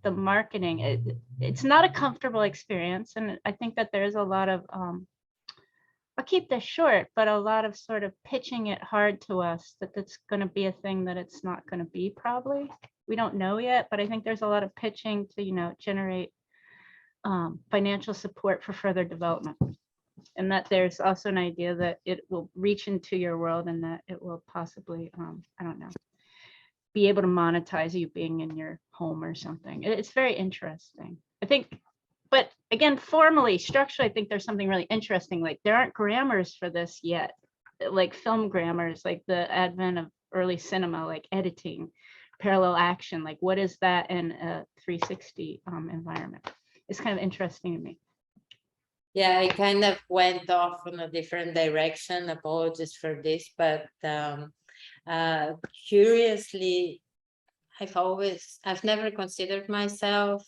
the marketing, it's not a comfortable experience. And I think that there's a lot of, I'll keep this short, but a lot of sort of pitching it hard to us that that's going to be a thing that it's not going to be probably. We don't know yet, but I think there's a lot of pitching to, you know, generate financial support for further development. And that there's also an idea that it will reach into your world and that it will possibly, I don't know, be able to monetize you being in your home or something. It's very interesting, I think. But again, formally, structurally, I think there's something really interesting. Like there aren't grammars for this yet, like film grammars, like the advent of early cinema, like editing, parallel action, like what is that in a 360 environment? It's kind of interesting to me. Yeah, I kind of went off in a different direction. Apologies for this, but curiously, I've never considered myself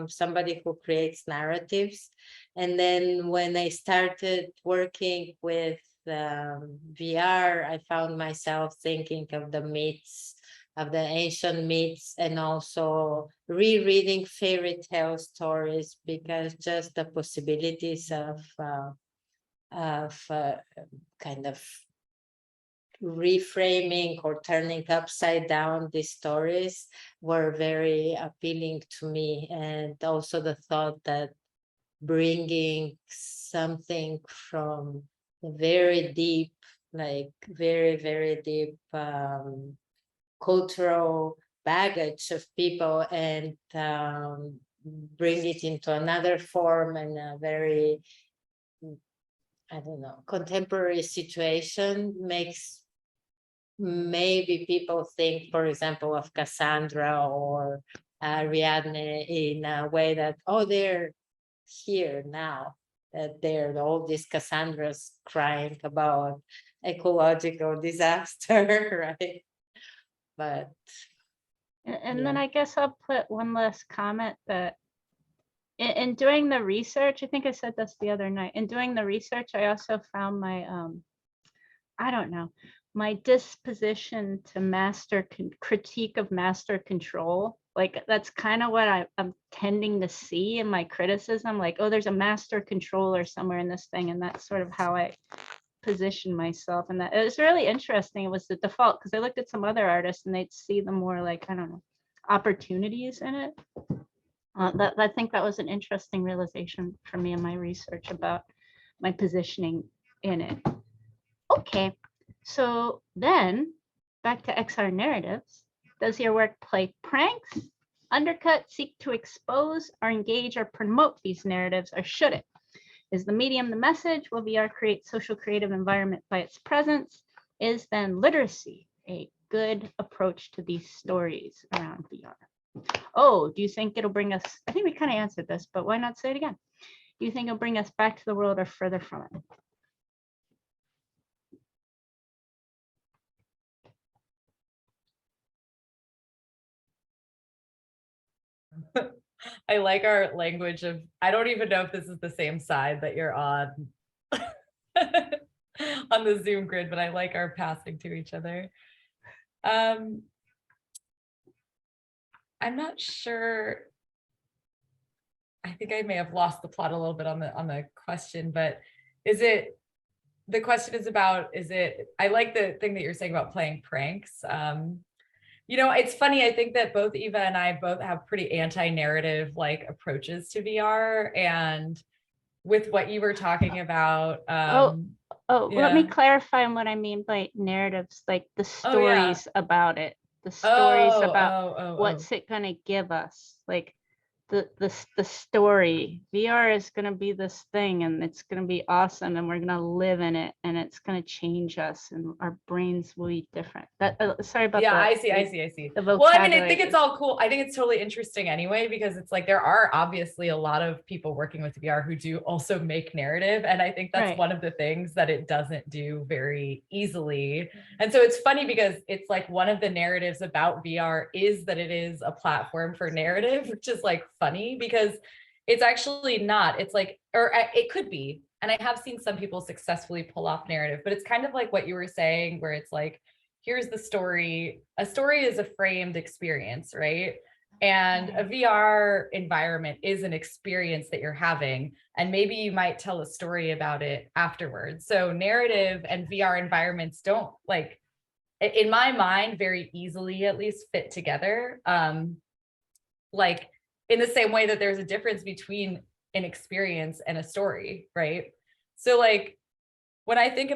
somebody who creates narratives. And then when I started working with VR, I found myself thinking of the myths, of the ancient myths, and also rereading fairy tale stories, because just the possibilities of kind of reframing or turning upside down these stories were very appealing to me. And also the thought that bringing something from the very deep, like very, very deep cultural baggage of people and bring it into another form and a very, I don't know, contemporary situation makes maybe people think, for example, of Cassandra or Ariadne in a way that, oh, they're here now, that they're all these Cassandras crying about ecological disaster, right? But And then I guess I'll put one last comment that in doing the research, I think I said this the other night, in doing the research, I also found my, I don't know, my disposition to critique of master control. Like that's kind of what I'm tending to see in my criticism, like, oh, there's a master controller somewhere in this thing. And that's sort of how I position myself. And that it was really interesting. It was the default, because I looked at some other artists and they'd see the more like, I don't know, opportunities in it. I think that was an interesting realization for me in my research about my positioning in it. Okay, so then back to XR narratives. Does your work play pranks, undercut, seek to expose, or engage or promote these narratives, or should it? Is the medium the message? Will VR create social creative environment by its presence? Is then literacy a good approach to these stories around VR? Oh, do you think it'll bring us, I think we kind of answered this, but why not say it again? Do you think it'll bring us back to the world or further from it? I like our language of, I don't even know if this is the same side that you're on on the Zoom grid, but I like our passing to each other. I'm not sure. I think I may have lost the plot a little bit on the question, but the question is about, I like the thing that you're saying about playing pranks. You know, it's funny, I think that both Eva and I both have pretty anti-narrative like approaches to VR, and with what you were talking about. Let me clarify on what I mean by narratives, like the stories about it, the stories about what's it gonna give us, like the story. VR is gonna be this thing and it's gonna be awesome and we're gonna live in it and it's gonna change us and our brains will be different. Sorry about that. I see. Well, I mean, I think it's all cool. I think it's totally interesting anyway, because it's like there are obviously a lot of people working with VR who do also make narrative. And I think that's one of the things that it doesn't do very easily. And so it's funny because it's like one of the narratives about VR is that it is a platform for narrative, which is like funny because it's actually not. It's like, or it could be. And I have seen some people successfully pull off narrative, but it's kind of like what you were saying, where it's like, here's the story. A story is a framed experience, right? And a VR environment is an experience that you're having, and maybe you might tell a story about it afterwards. So narrative and VR environments don't, like, in my mind, very easily at least fit together. Like in the same way that there's a difference between an experience and a story, right? So like when I think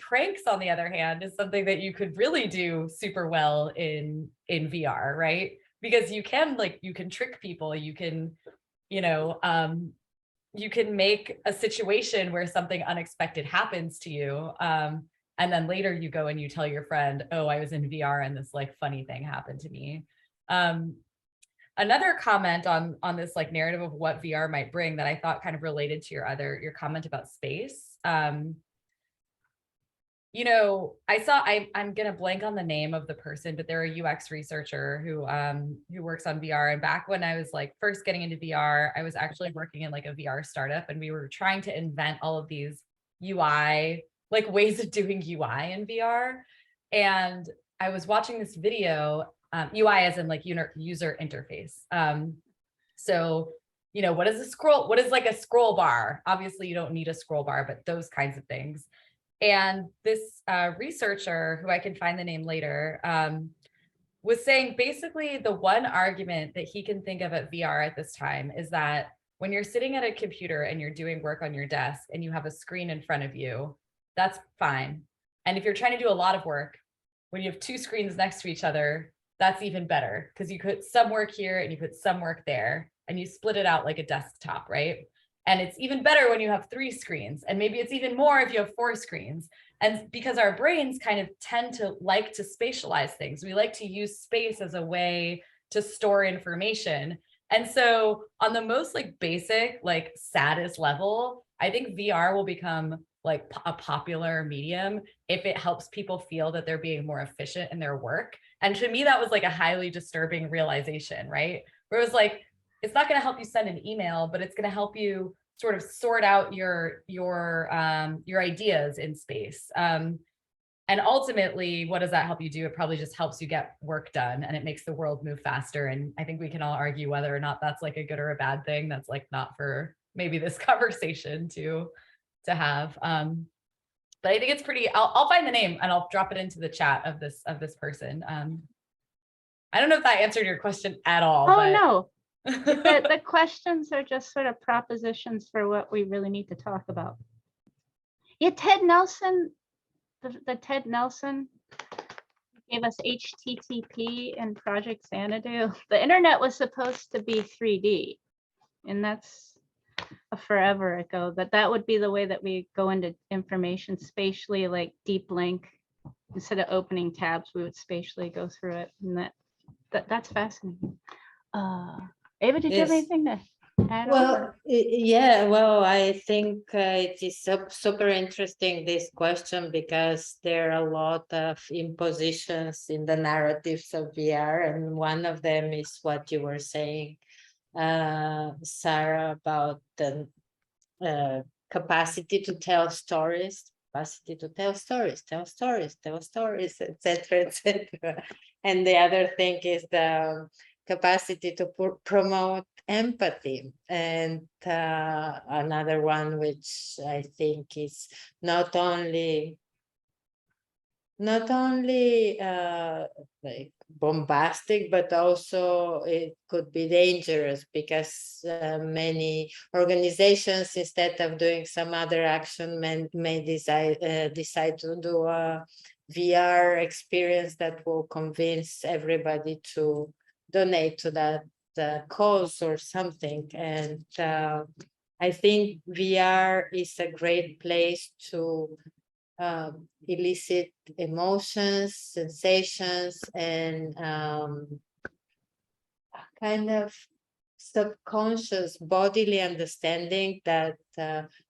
pranks, on the other hand, is something that you could really do super well in VR, right? Because you can trick people, you can, you can make a situation where something unexpected happens to you. And then later you go and you tell your friend, oh, I was in VR and this like funny thing happened to me. Another comment on this like narrative of what VR might bring that I thought kind of related to your comment about space. I'm gonna blank on the name of the person, but they're a UX researcher who works on VR. And back when I was like first getting into VR, I was actually working in like a VR startup, and we were trying to invent all of these UI, like ways of doing UI in VR. And I was watching this video, UI as in like user interface. So what is like a scroll bar? Obviously you don't need a scroll bar, but those kinds of things. And this researcher, who I can find the name later, was saying basically the one argument that he can think of at VR at this time is that when you're sitting at a computer and you're doing work on your desk and you have a screen in front of you, that's fine. And if you're trying to do a lot of work, when you have two screens next to each other, that's even better, because you put some work here and you put some work there and you split it out like a desktop, right? And it's even better when you have 3 screens, and maybe it's even more if you have 4 screens. And because our brains kind of tend to like to spatialize things, we like to use space as a way to store information. And so on the most like basic, like saddest level, I think VR will become like a popular medium if it helps people feel that they're being more efficient in their work. And to me, that was like a highly disturbing realization, right? Where it was like, it's not going to help you send an email, but it's going to help you sort of sort out your ideas in space. And ultimately, what does that help you do? It probably just helps you get work done, and it makes the world move faster. And I think we can all argue whether or not that's like a good or a bad thing. That's like not for maybe this conversation to have. But I think it's pretty. I'll find the name and I'll drop it into the chat of this person. I don't know if that answered your question at all. Oh, but... no. The questions are just sort of propositions for what we really need to talk about. Yeah, Ted Nelson, the Ted Nelson gave us HTTP and Project Xanadu. The internet was supposed to be 3D, and that's a forever ago. That would be the way that we go into information spatially, like deep link. Instead of opening tabs, we would spatially go through it, and that's fascinating. Eva, did you have anything to add? Well, yeah, well, I think it is super interesting, this question, because there are a lot of impositions in the narratives of VR, and one of them is what you were saying, Sarah, about the capacity to tell stories, etc., etc. And the other thing is the capacity to promote empathy. And another one, which I think is not only like bombastic, but also it could be dangerous, because many organizations, instead of doing some other action, may decide to do a VR experience that will convince everybody to donate to that cause or something. And I think VR is a great place to elicit emotions, sensations, and kind of subconscious bodily understanding that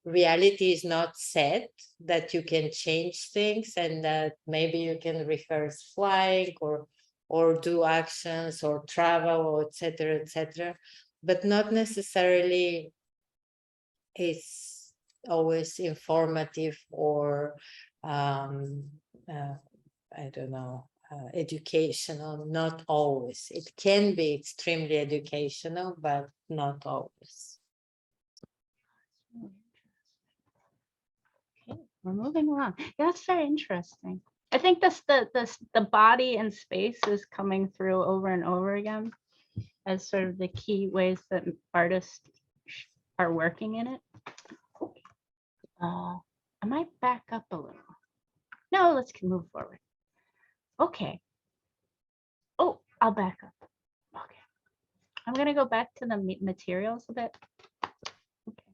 reality is not set, that you can change things, and that maybe you can rehearse flying or do actions or travel, or etc., but not necessarily is always informative or I don't know, educational, not always. It can be extremely educational, but not always. Okay, we're moving along. Yeah, that's very interesting. I think the body and space is coming through over and over again as sort of the key ways that artists are working in it. I might back up a little. No, let's move forward. Okay. Oh, I'll back up. Okay. I'm gonna go back to the materials a bit. Okay.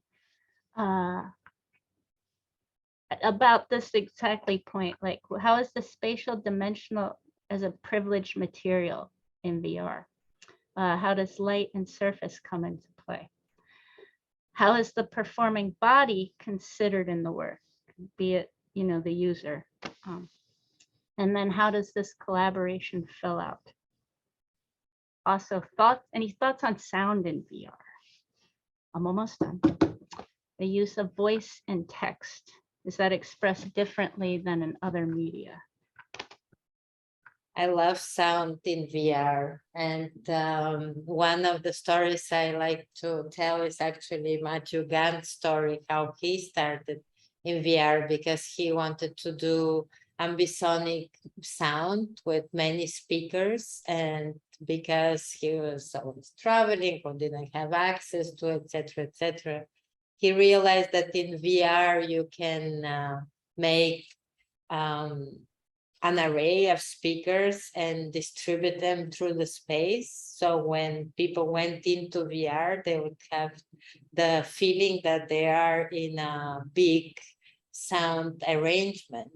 About this exactly point, like how is the spatial dimensional as a privileged material in VR? How does light and surface come into play? How is the performing body considered in the work, be it, you know, the user? And then how does this collaboration fill out? Also, any thoughts on sound in VR? I'm almost done. The use of voice and text, is that expressed differently than in other media? I love sound in VR, and one of the stories I like to tell is actually Matthew Gann's story, how he started in VR because he wanted to do ambisonic sound with many speakers, and because he was always traveling or didn't have access to etc., he realized that in VR you can make an array of speakers and distribute them through the space. So when people went into VR, they would have the feeling that they are in a big sound arrangement.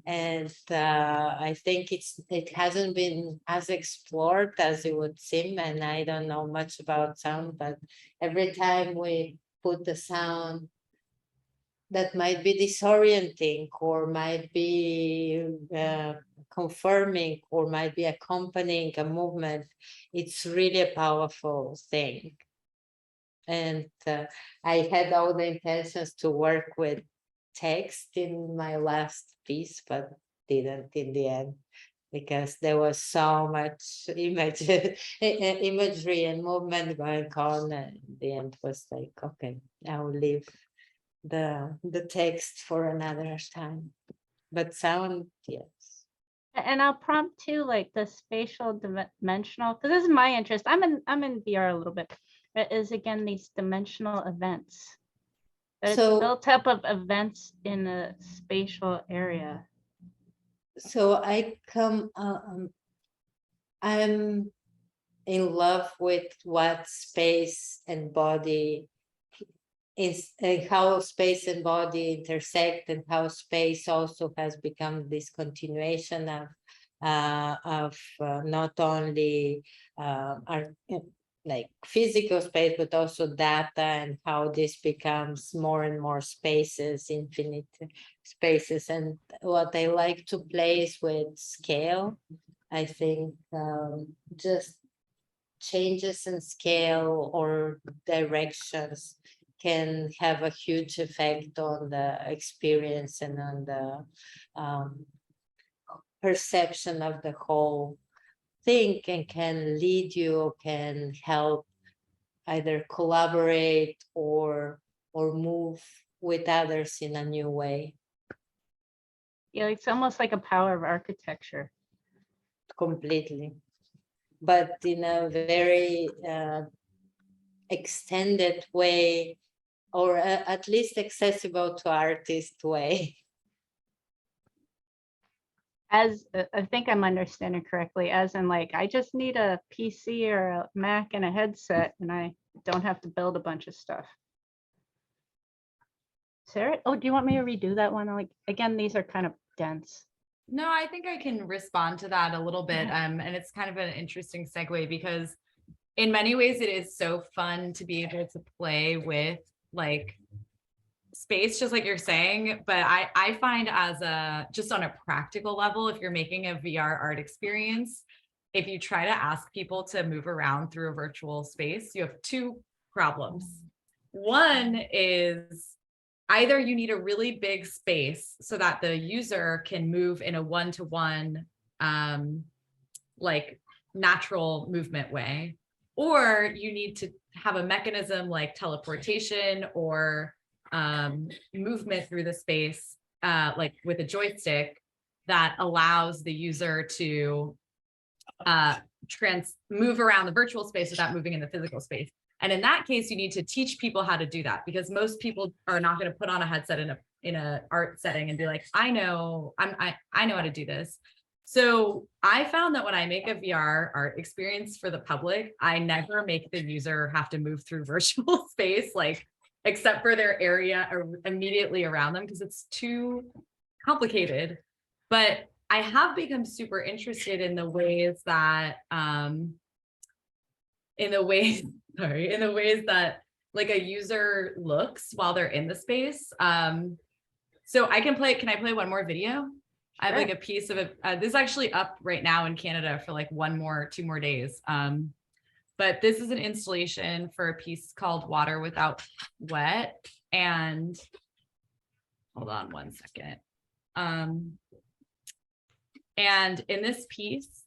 And I think it hasn't been as explored as it would seem, and I don't know much about sound, but every time we put the sound that might be disorienting or might be confirming or might be accompanying a movement, it's really a powerful thing. And I had all the intentions to work with text in my last piece, but didn't in the end because there was so much imagery and movement going on, and in the end was like, okay, I'll leave the text for another time, but sound, yes. And I'll prompt too, like the spatial dimensional, because this is my interest. I'm in VR a little bit. It is again these dimensional events. It's built up of events in a spatial area. So I'm in love with what space and body is, and how space and body intersect, and how space also has become this continuation of not only like physical space, but also data, and how this becomes more and more spaces, infinite spaces. And what I like to play is with scale. I think just changes in scale or directions can have a huge effect on the experience and on the perception of the whole thing, and can lead you, can help either collaborate or move with others in a new way. Yeah, it's almost like a power of architecture. Completely, but in a very extended way, or at least accessible to artist way. As I think I'm understanding correctly, as in like, I just need a PC or a Mac and a headset, and I don't have to build a bunch of stuff. Sarah, oh, do you want me to redo that one? Like, again, these are kind of dense. No, I think I can respond to that a little bit. And it's kind of an interesting segue because in many ways it is so fun to be able to play with like space, just like you're saying. But I find just on a practical level, if you're making a VR art experience, if you try to ask people to move around through a virtual space, you have two problems. One is either you need a really big space so that the user can move in a one-to-one like natural movement way, or you need to have a mechanism like teleportation or movement through the space, like with a joystick that allows the user to move around the virtual space without moving in the physical space. And in that case, you need to teach people how to do that, because most people are not going to put on a headset in a art setting and be like, I know how to do this. So I found that when I make a VR art experience for the public, I never make the user have to move through virtual space, like except for their area or immediately around them, because it's too complicated. But I have become super interested in the ways that like a user looks while they're in the space. So can I play one more video? I have like a piece of it. This is actually up right now in Canada for like 2 more days. But this is an installation for a piece called Water Without Wet. And hold on one second. And in this piece,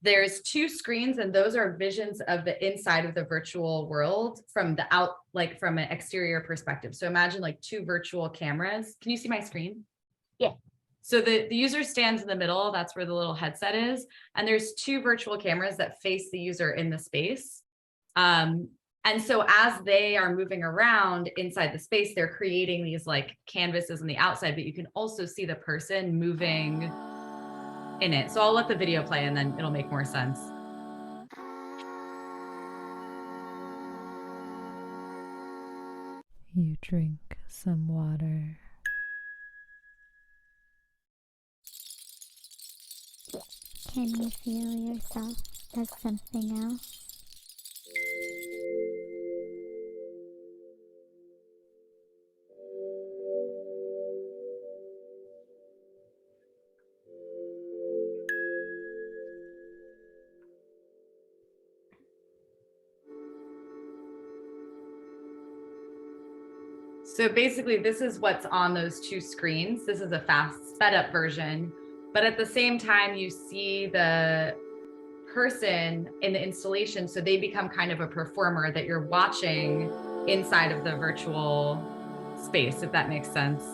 there's 2 screens, and those are visions of the inside of the virtual world from the out, like from an exterior perspective. So imagine like 2 virtual cameras. Can you see my screen? Yeah. So the user stands in the middle. That's where the little headset is. And there's 2 virtual cameras that face the user in the space. And so as they are moving around inside the space, they're creating these like canvases on the outside, but you can also see the person moving in it. So I'll let the video play and then it'll make more sense. You drink some water. Can you feel yourself as something else? So basically, this is what's on those 2 screens. This is a fast sped up version, but at the same time, you see the person in the installation. So they become kind of a performer that you're watching inside of the virtual space, if that makes sense.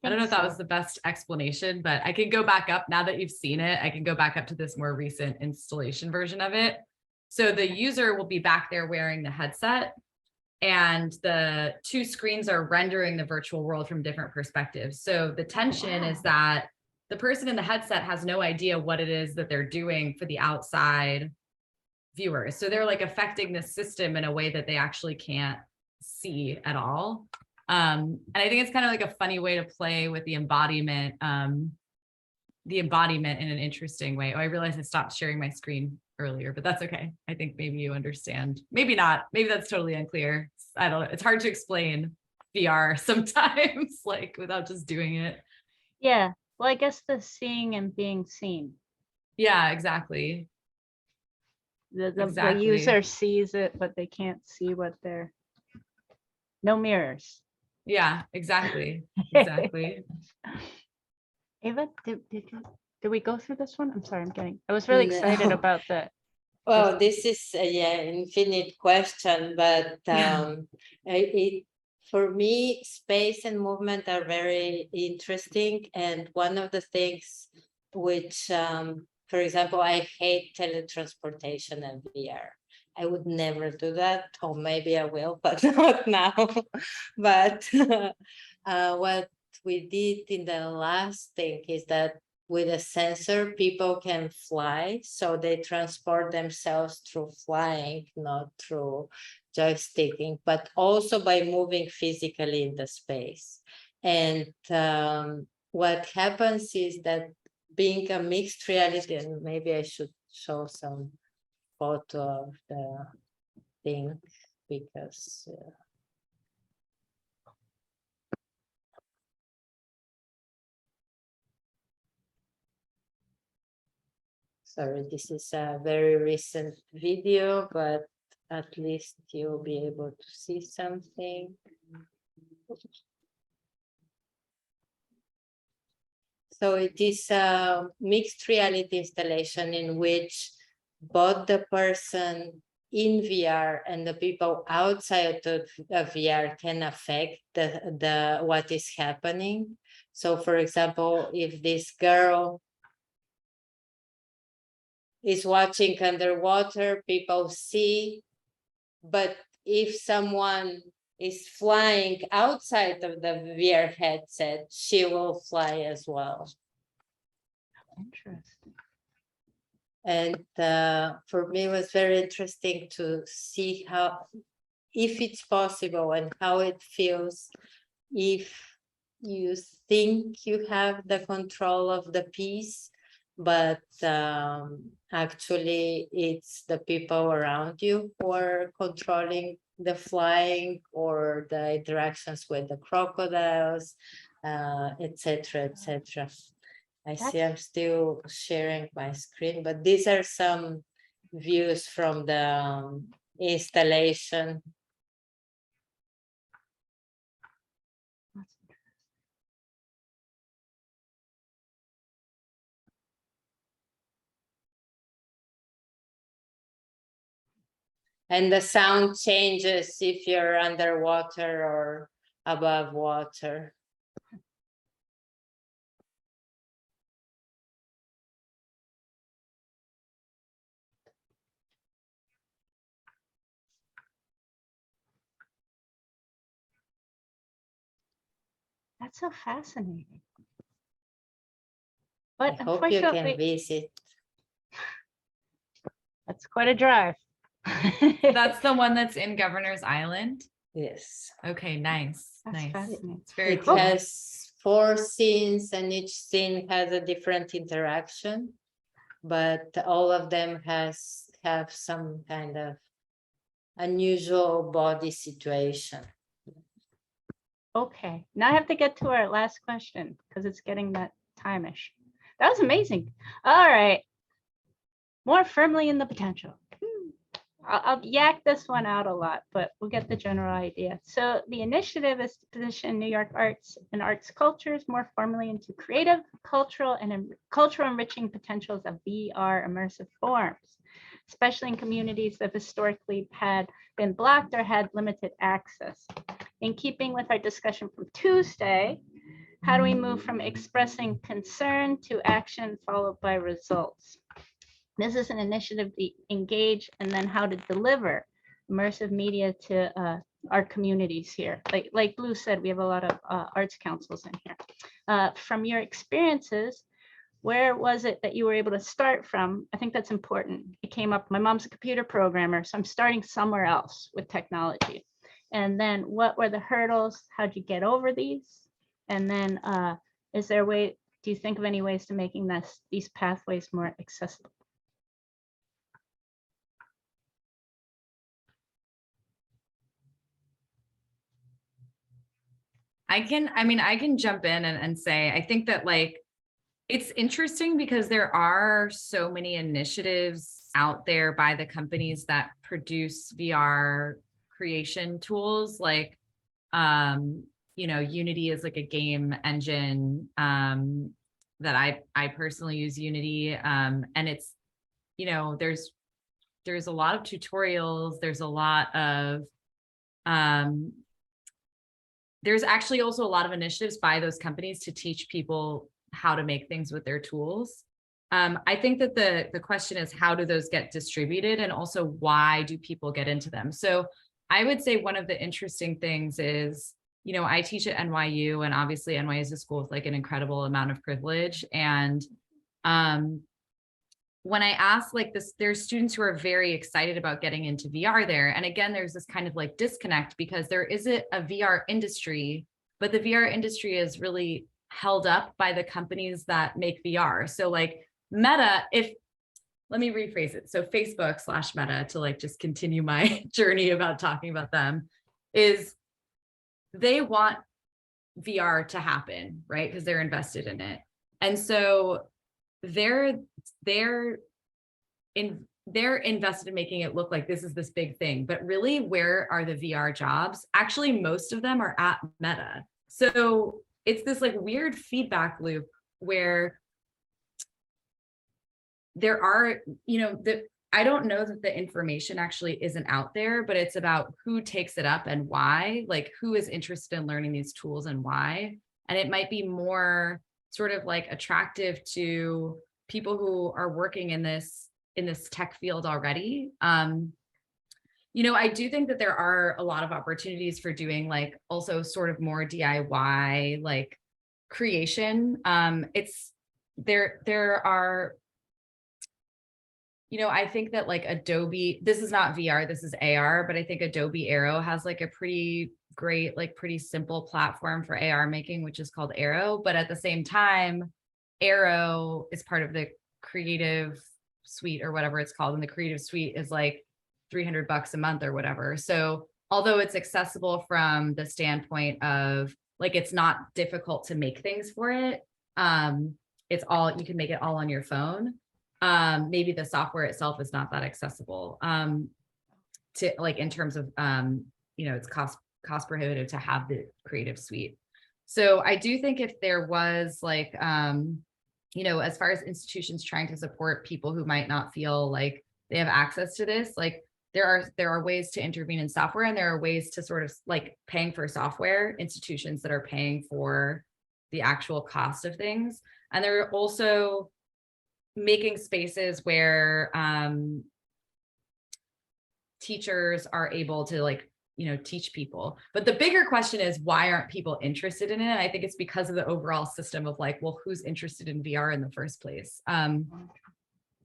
I don't know if that was the best explanation, but I can go back up now that you've seen it. I can go back up to this more recent installation version of it. So the user will be back there wearing the headset, and the 2 screens are rendering the virtual world from different perspectives. So the tension is that the person in the headset has no idea what it is that they're doing for the outside viewers. So they're like affecting the system in a way that they actually can't see at all. And I think it's kind of like a funny way to play with the embodiment in an interesting way. Oh, I realized I stopped sharing my screen earlier, but that's okay. I think maybe you understand. Maybe not. Maybe that's totally unclear. I don't know. It's hard to explain VR sometimes, like without just doing it. Yeah. Well, I guess the seeing and being seen. Yeah, exactly. The user sees it, but they can't see what they're. No mirrors. Yeah, exactly. Exactly. Eva, did we go through this one? I'm sorry, I was really excited No. about that. Well, this is infinite question, but for me, space and movement are very interesting. And one of the things which, for example, I hate teletransportation and VR. I would never do that, or maybe I will, but not now. But what we did in the last thing is that with a sensor, people can fly, so they transport themselves through flying, not through joysticking, but also by moving physically in the space. And what happens is that being a mixed reality, and maybe I should show some photo of the thing, because sorry, this is a very recent video, but at least you'll be able to see something. So it is a mixed reality installation in which both the person in VR and the people outside of VR can affect the what is happening. So for example, if this girl is watching underwater, people see, but if someone is flying outside of the VR headset, she will fly as well. Interesting. And for me, it was very interesting to see how, if it's possible and how it feels if you think you have the control of the piece, but actually it's the people around you who are controlling the flying or the interactions with the crocodiles, etc., etc. I see I'm still sharing my screen, but these are some views from the installation. And the sound changes if you're underwater or above water. That's so fascinating. But I hope you can unfortunately, visit. that's quite a drive. That's the one that's in Governor's Island. Yes. Okay, nice. That's Nice. fascinating. It's very It cool. has 4 scenes and each scene has a different interaction, but all of them have some kind of unusual body situation. Okay, now I have to get to our last question because it's getting that time-ish. That was amazing. All right, more firmly in the potential. I'll yak this one out a lot, but we'll get the general idea. So the initiative is to position New York arts and arts cultures more formally into creative, cultural, and cultural enriching potentials of VR immersive forms, especially in communities that historically had been blocked or had limited access. In keeping with our discussion from Tuesday, how do we move from expressing concern to action followed by results? This is an initiative to engage and then how to deliver immersive media to our communities here. Like Blue said, we have a lot of arts councils in here. From your experiences, where was it that you were able to start from? I think that's important. It came up, my mom's a computer programmer, so I'm starting somewhere else with technology. And then what were the hurdles? How'd you get over these? And then is there a way, do you think of any ways to making these pathways more accessible? I can jump in and say, I think that like, it's interesting because there are so many initiatives out there by the companies that produce VR creation tools. Like, Unity is like a game engine that I personally use Unity. And it's, there's a lot of tutorials. There's a lot of, there's actually also a lot of initiatives by those companies to teach people how to make things with their tools. I think that the question is, how do those get distributed? And also, why do people get into them? So I would say one of the interesting things is, I teach at NYU, and obviously NYU is a school with like an incredible amount of privilege. And when I ask like this, there's students who are very excited about getting into VR there. And again, there's this kind of like disconnect because there isn't a VR industry, but the VR industry is really held up by the companies that make VR. So like Meta, let me rephrase it. So Facebook/Meta, to like just continue my journey about talking about them, is they want VR to happen, right? Because they're invested in it. And so they're invested in making it look like this is this big thing, but really, where are the VR jobs? Actually, most of them are at Meta. So it's this like weird feedback loop where there are, I don't know that the information actually isn't out there, but it's about who takes it up and why, like who is interested in learning these tools and why. And it might be more sort of like attractive to people who are working in this tech field already. I do think that there are a lot of opportunities for doing like also sort of more DIY like creation. There are, I think that like Adobe, this is not VR, this is AR, but I think Adobe Aero has like a pretty great, like pretty simple platform for AR making, which is called Aero. But at the same time, Aero is part of the creative suite or whatever it's called. And the creative suite is like $300 a month or whatever. So although it's accessible from the standpoint of like, it's not difficult to make things for it. It's all, you can make it all on your phone. Maybe the software itself is not that accessible to like in terms of, it's cost prohibitive to have the creative suite. So I do think if there was like, as far as institutions trying to support people who might not feel like they have access to this, like there are ways to intervene in software, and there are ways to sort of like paying for software, institutions that are paying for the actual cost of things. And there are also making spaces where teachers are able to like, teach people. But the bigger question is, why aren't people interested in it? And I think it's because of the overall system of like, well, who's interested in VR in the first place?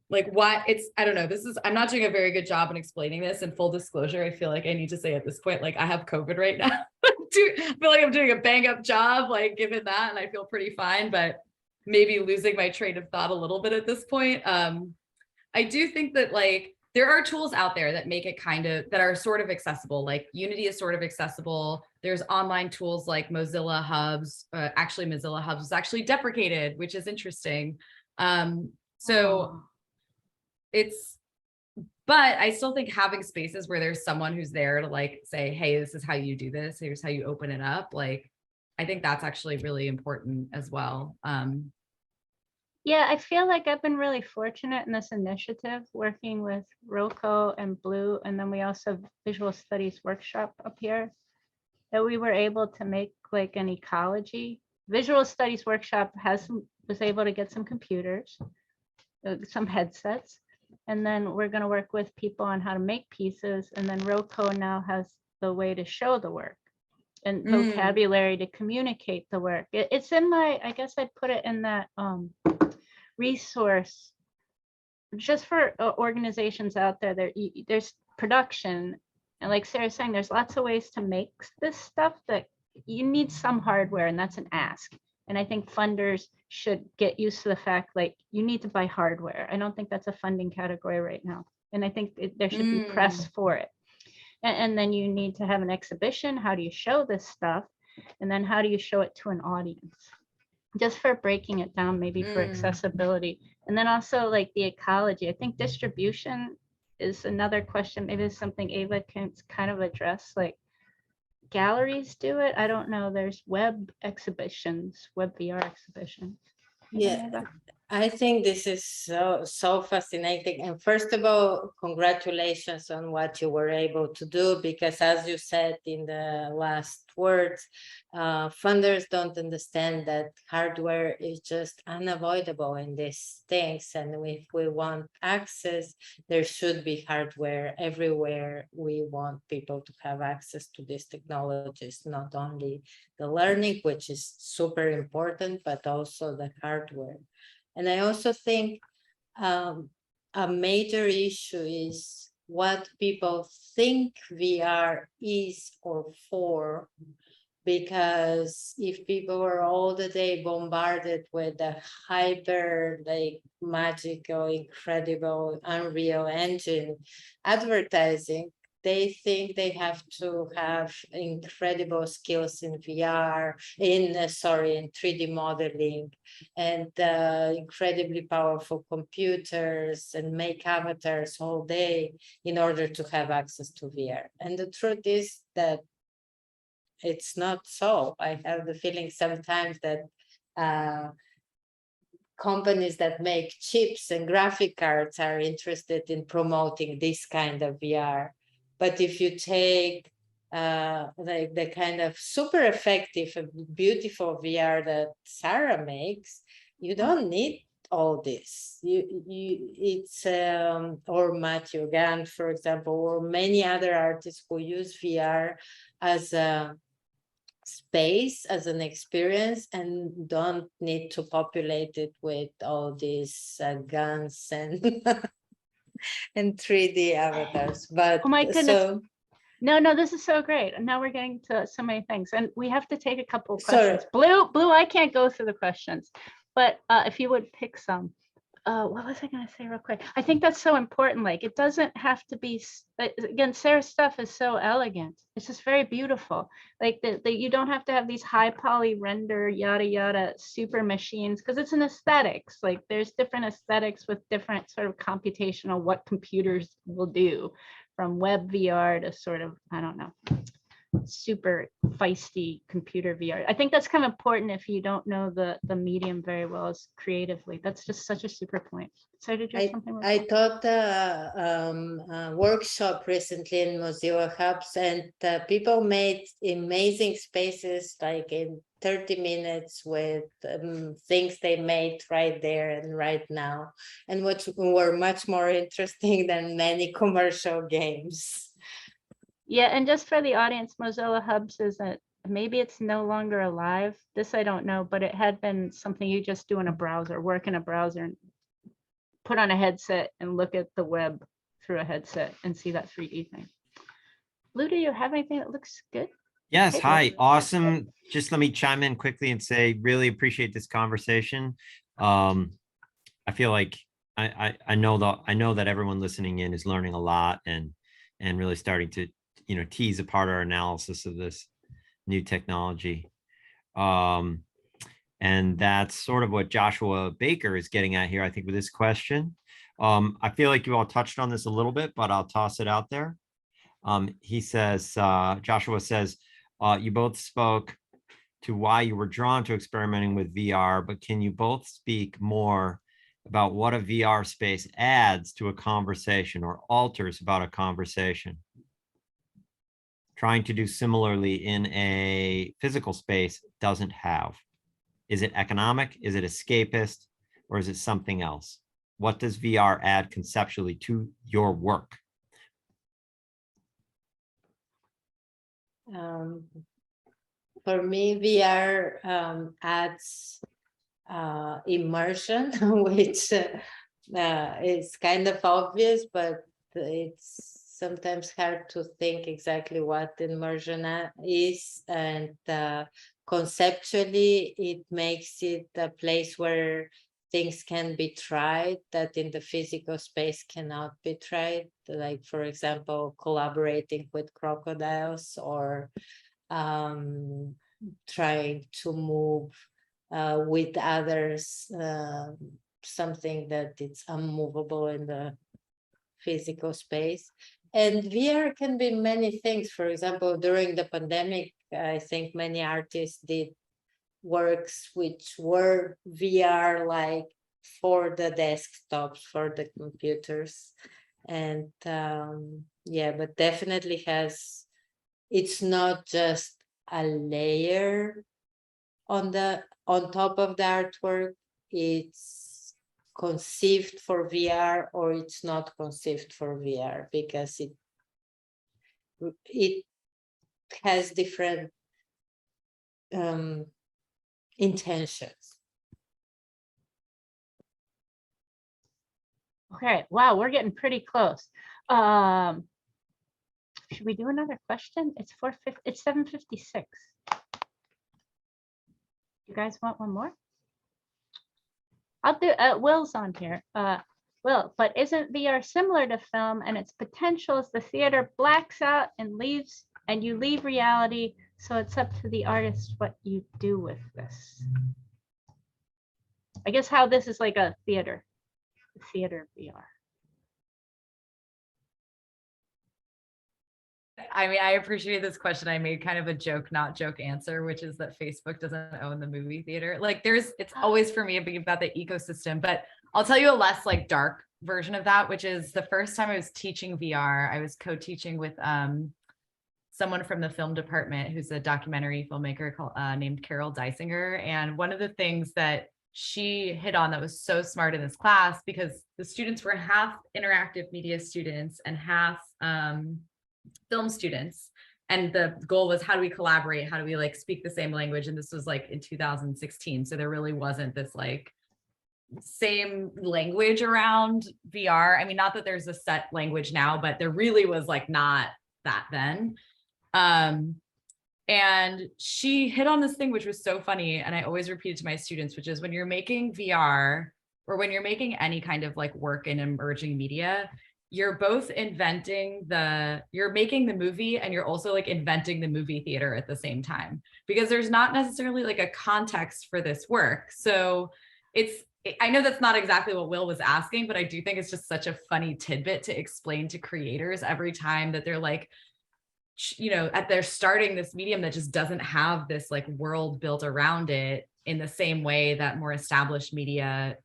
Like why I don't know, I'm not doing a very good job in explaining this. In full disclosure, I feel like I need to say at this point, like I have COVID right now. I feel like I'm doing a bang up job, like given that, and I feel pretty fine, but maybe losing my train of thought a little bit at this point. I do think that like there are tools out there that make it that are sort of accessible. Like Unity is sort of accessible. There's online tools like Mozilla Hubs. Actually, Mozilla Hubs is actually deprecated, which is interesting. But I still think having spaces where there's someone who's there to like say, hey, this is how you do this. Here's how you open it up. Like, I think that's actually really important as well. Yeah, I feel like I've been really fortunate in this initiative working with Roko and Blue, and then we also have Visual Studies Workshop up here, that we were able to make like an ecology. Visual Studies Workshop was able to get some computers, some headsets, and then we're going to work with people on how to make pieces, and then Roko now has the way to show the work and vocabulary to communicate the work. It's in my, I guess I put it in that resource just for organizations out there. There's production, and like Sarah's saying, there's lots of ways to make this stuff that you need some hardware, and that's an ask. And I think funders should get used to the fact like you need to buy hardware. I don't think that's a funding category right now, and I think there should be press for it. And then you need to have an exhibition. How do you show this stuff? And then how do you show it to an audience? Just for breaking it down, maybe for accessibility. And then also like the ecology. I think distribution is another question. Maybe it's something Eva can kind of address. Like galleries do it. I don't know. There's web exhibitions, web VR exhibitions. Yeah, I think this is so fascinating. And first of all, congratulations on what you were able to do, because as you said in the last words, funders don't understand that hardware is just unavoidable in these things. And if we want access, there should be hardware everywhere. We want people to have access to these technologies, not only the learning, which is super important, but also the hardware. And I also think a major issue is what people think VR is or for, because if people are all the day bombarded with the hyper, like magical, incredible, Unreal Engine advertising, they think they have to have incredible skills in VR, in 3D modeling, and incredibly powerful computers, and make avatars all day in order to have access to VR. And the truth is that it's not so. I have the feeling sometimes that companies that make chips and graphic cards are interested in promoting this kind of VR. But if you take like the kind of super effective and beautiful VR that Sarah makes, you don't need all this. It's or Matthew Gant, for example, or many other artists who use VR as a space, as an experience, and don't need to populate it with all these guns and and 3D avatars. But Oh my goodness. so No, this is so great. And now we're getting to so many things. And we have to take a couple of Sorry. questions. Blue, I can't go through the questions. But if you would pick some. What was I going to say real quick? I think that's so important. Like, it doesn't have to be, again, Sarah's stuff is so elegant. It's just very beautiful. Like, you don't have to have these high poly render, yada, yada, super machines, because it's an aesthetics. Like, there's different aesthetics with different sort of computational, what computers will do, from web VR to sort of, I don't know, super feisty computer VR. I think that's kind of important if you don't know the medium very well as creatively. That's just such a super point. So did you have something? I taught a workshop recently in Mozilla Hubs, and people made amazing spaces like in 30 minutes with things they made right there and right now, and which were much more interesting than many commercial games. Yeah, and just for the audience, Mozilla Hubs isn't, maybe it's no longer alive. This I don't know, but it had been something you just do in a browser, work in a browser, and put on a headset and look at the web through a headset and see that 3D thing. Lou, do you have anything that looks good? Yes, Hey, hi, awesome. Just let me chime in quickly and say, really appreciate this conversation. I feel like I know that everyone listening in is learning a lot and really starting to, tease apart our analysis of this new technology. And that's sort of what Joshua Baker is getting at here, I think, with this question. I feel like you all touched on this a little bit, but I'll toss it out there. He says, Joshua says, you both spoke to why you were drawn to experimenting with VR, but can you both speak more about what a VR space adds to a conversation or alters about a conversation? Trying to do similarly in a physical space doesn't have. Is it economic? Is it escapist? Or is it something else? What does VR add conceptually to your work? For me, VR adds immersion, which is kind of obvious, but it's sometimes hard to think exactly what immersion is. And conceptually, it makes it a place where things can be tried that in the physical space cannot be tried. Like, for example, collaborating with crocodiles or trying to move with others, something that it's unmovable in the physical space. And VR can be many things. For example, during the pandemic, I think many artists did works which were VR, like for the desktops, for the computers. And yeah, but definitely it's not just a layer on top of the artwork. It's conceived for VR or it's not conceived for VR, because it has different intentions. Okay, wow, we're getting pretty close. Should we do another question? It's 4:50. It's 7:56. You guys want one more? I'll do. Will's on here. Will, but isn't VR similar to film and its potential as the theater blacks out and leaves, and you leave reality? So it's up to the artist what you do with this. I guess how this is like a theater VR. I mean, I appreciate this question. I made kind of a joke, not joke answer, which is that Facebook doesn't own the movie theater. Like it's always for me about the ecosystem, but I'll tell you a less like dark version of that, which is the first time I was teaching VR, I was co-teaching with someone from the film department who's a documentary filmmaker named Carol Deisinger. And one of the things that she hit on that was so smart in this class, because the students were half interactive media students and half film students. And the goal was, how do we collaborate? How do we like speak the same language? And this was like in 2016. So there really wasn't this like same language around VR. I mean, not that there's a set language now, but there really was like not that then. And she hit on this thing, which was so funny. And I always repeat it to my students, which is when you're making VR or when you're making any kind of like work in emerging media, you're both you're making the movie and you're also like inventing the movie theater at the same time, because there's not necessarily like a context for this work. So I know that's not exactly what Will was asking, but I do think it's just such a funny tidbit to explain to creators every time that they're like, they're starting this medium that just doesn't have this like world built around it in the same way that more established media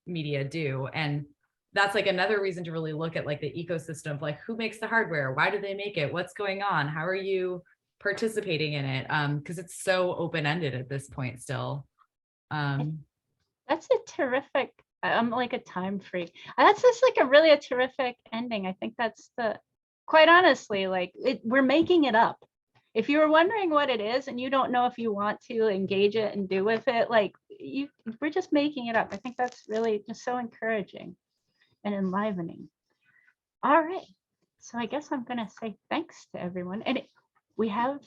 do. And that's like another reason to really look at like the ecosystem of like, who makes the hardware? Why do they make it? What's going on? How are you participating in it? Because it's so open-ended at this point still. That's a terrific, I'm like a time freak. That's just like a terrific ending. I think that's quite honestly, like we're making it up. If you were wondering what it is and you don't know if you want to engage it and do with it, like we're just making it up. I think that's really just so encouraging and enlivening. All right, so I guess I'm gonna say thanks to everyone. And we have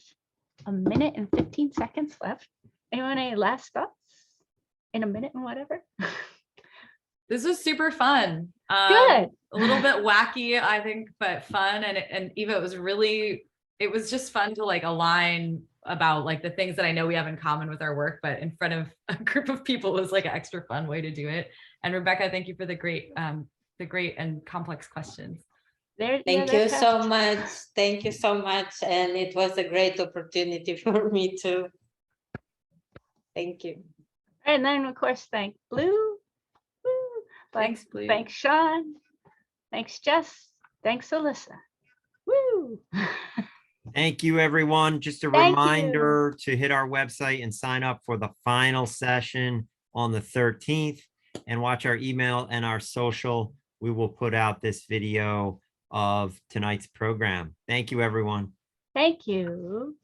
a minute and 15 seconds left. Anyone any last thoughts in a minute and whatever? This was super fun. Good. A little bit wacky, I think, but fun. And Eva, it was just fun to like align about like the things that I know we have in common with our work, but in front of a group of people was like an extra fun way to do it. And Rebekkah, thank you for the great and complex questions. Thank you so much. Thank you so much. And it was a great opportunity for me too. Thank you. And then of course, thank Blue. Thanks, Blue. Thanks, Sean. Thanks, Jess. Thanks, Alyssa. Woo! Thank you, everyone. Just a reminder to hit our website and sign up for the final session on the 13th and watch our email and our social. We will put out this video of tonight's program. Thank you, everyone. Thank you.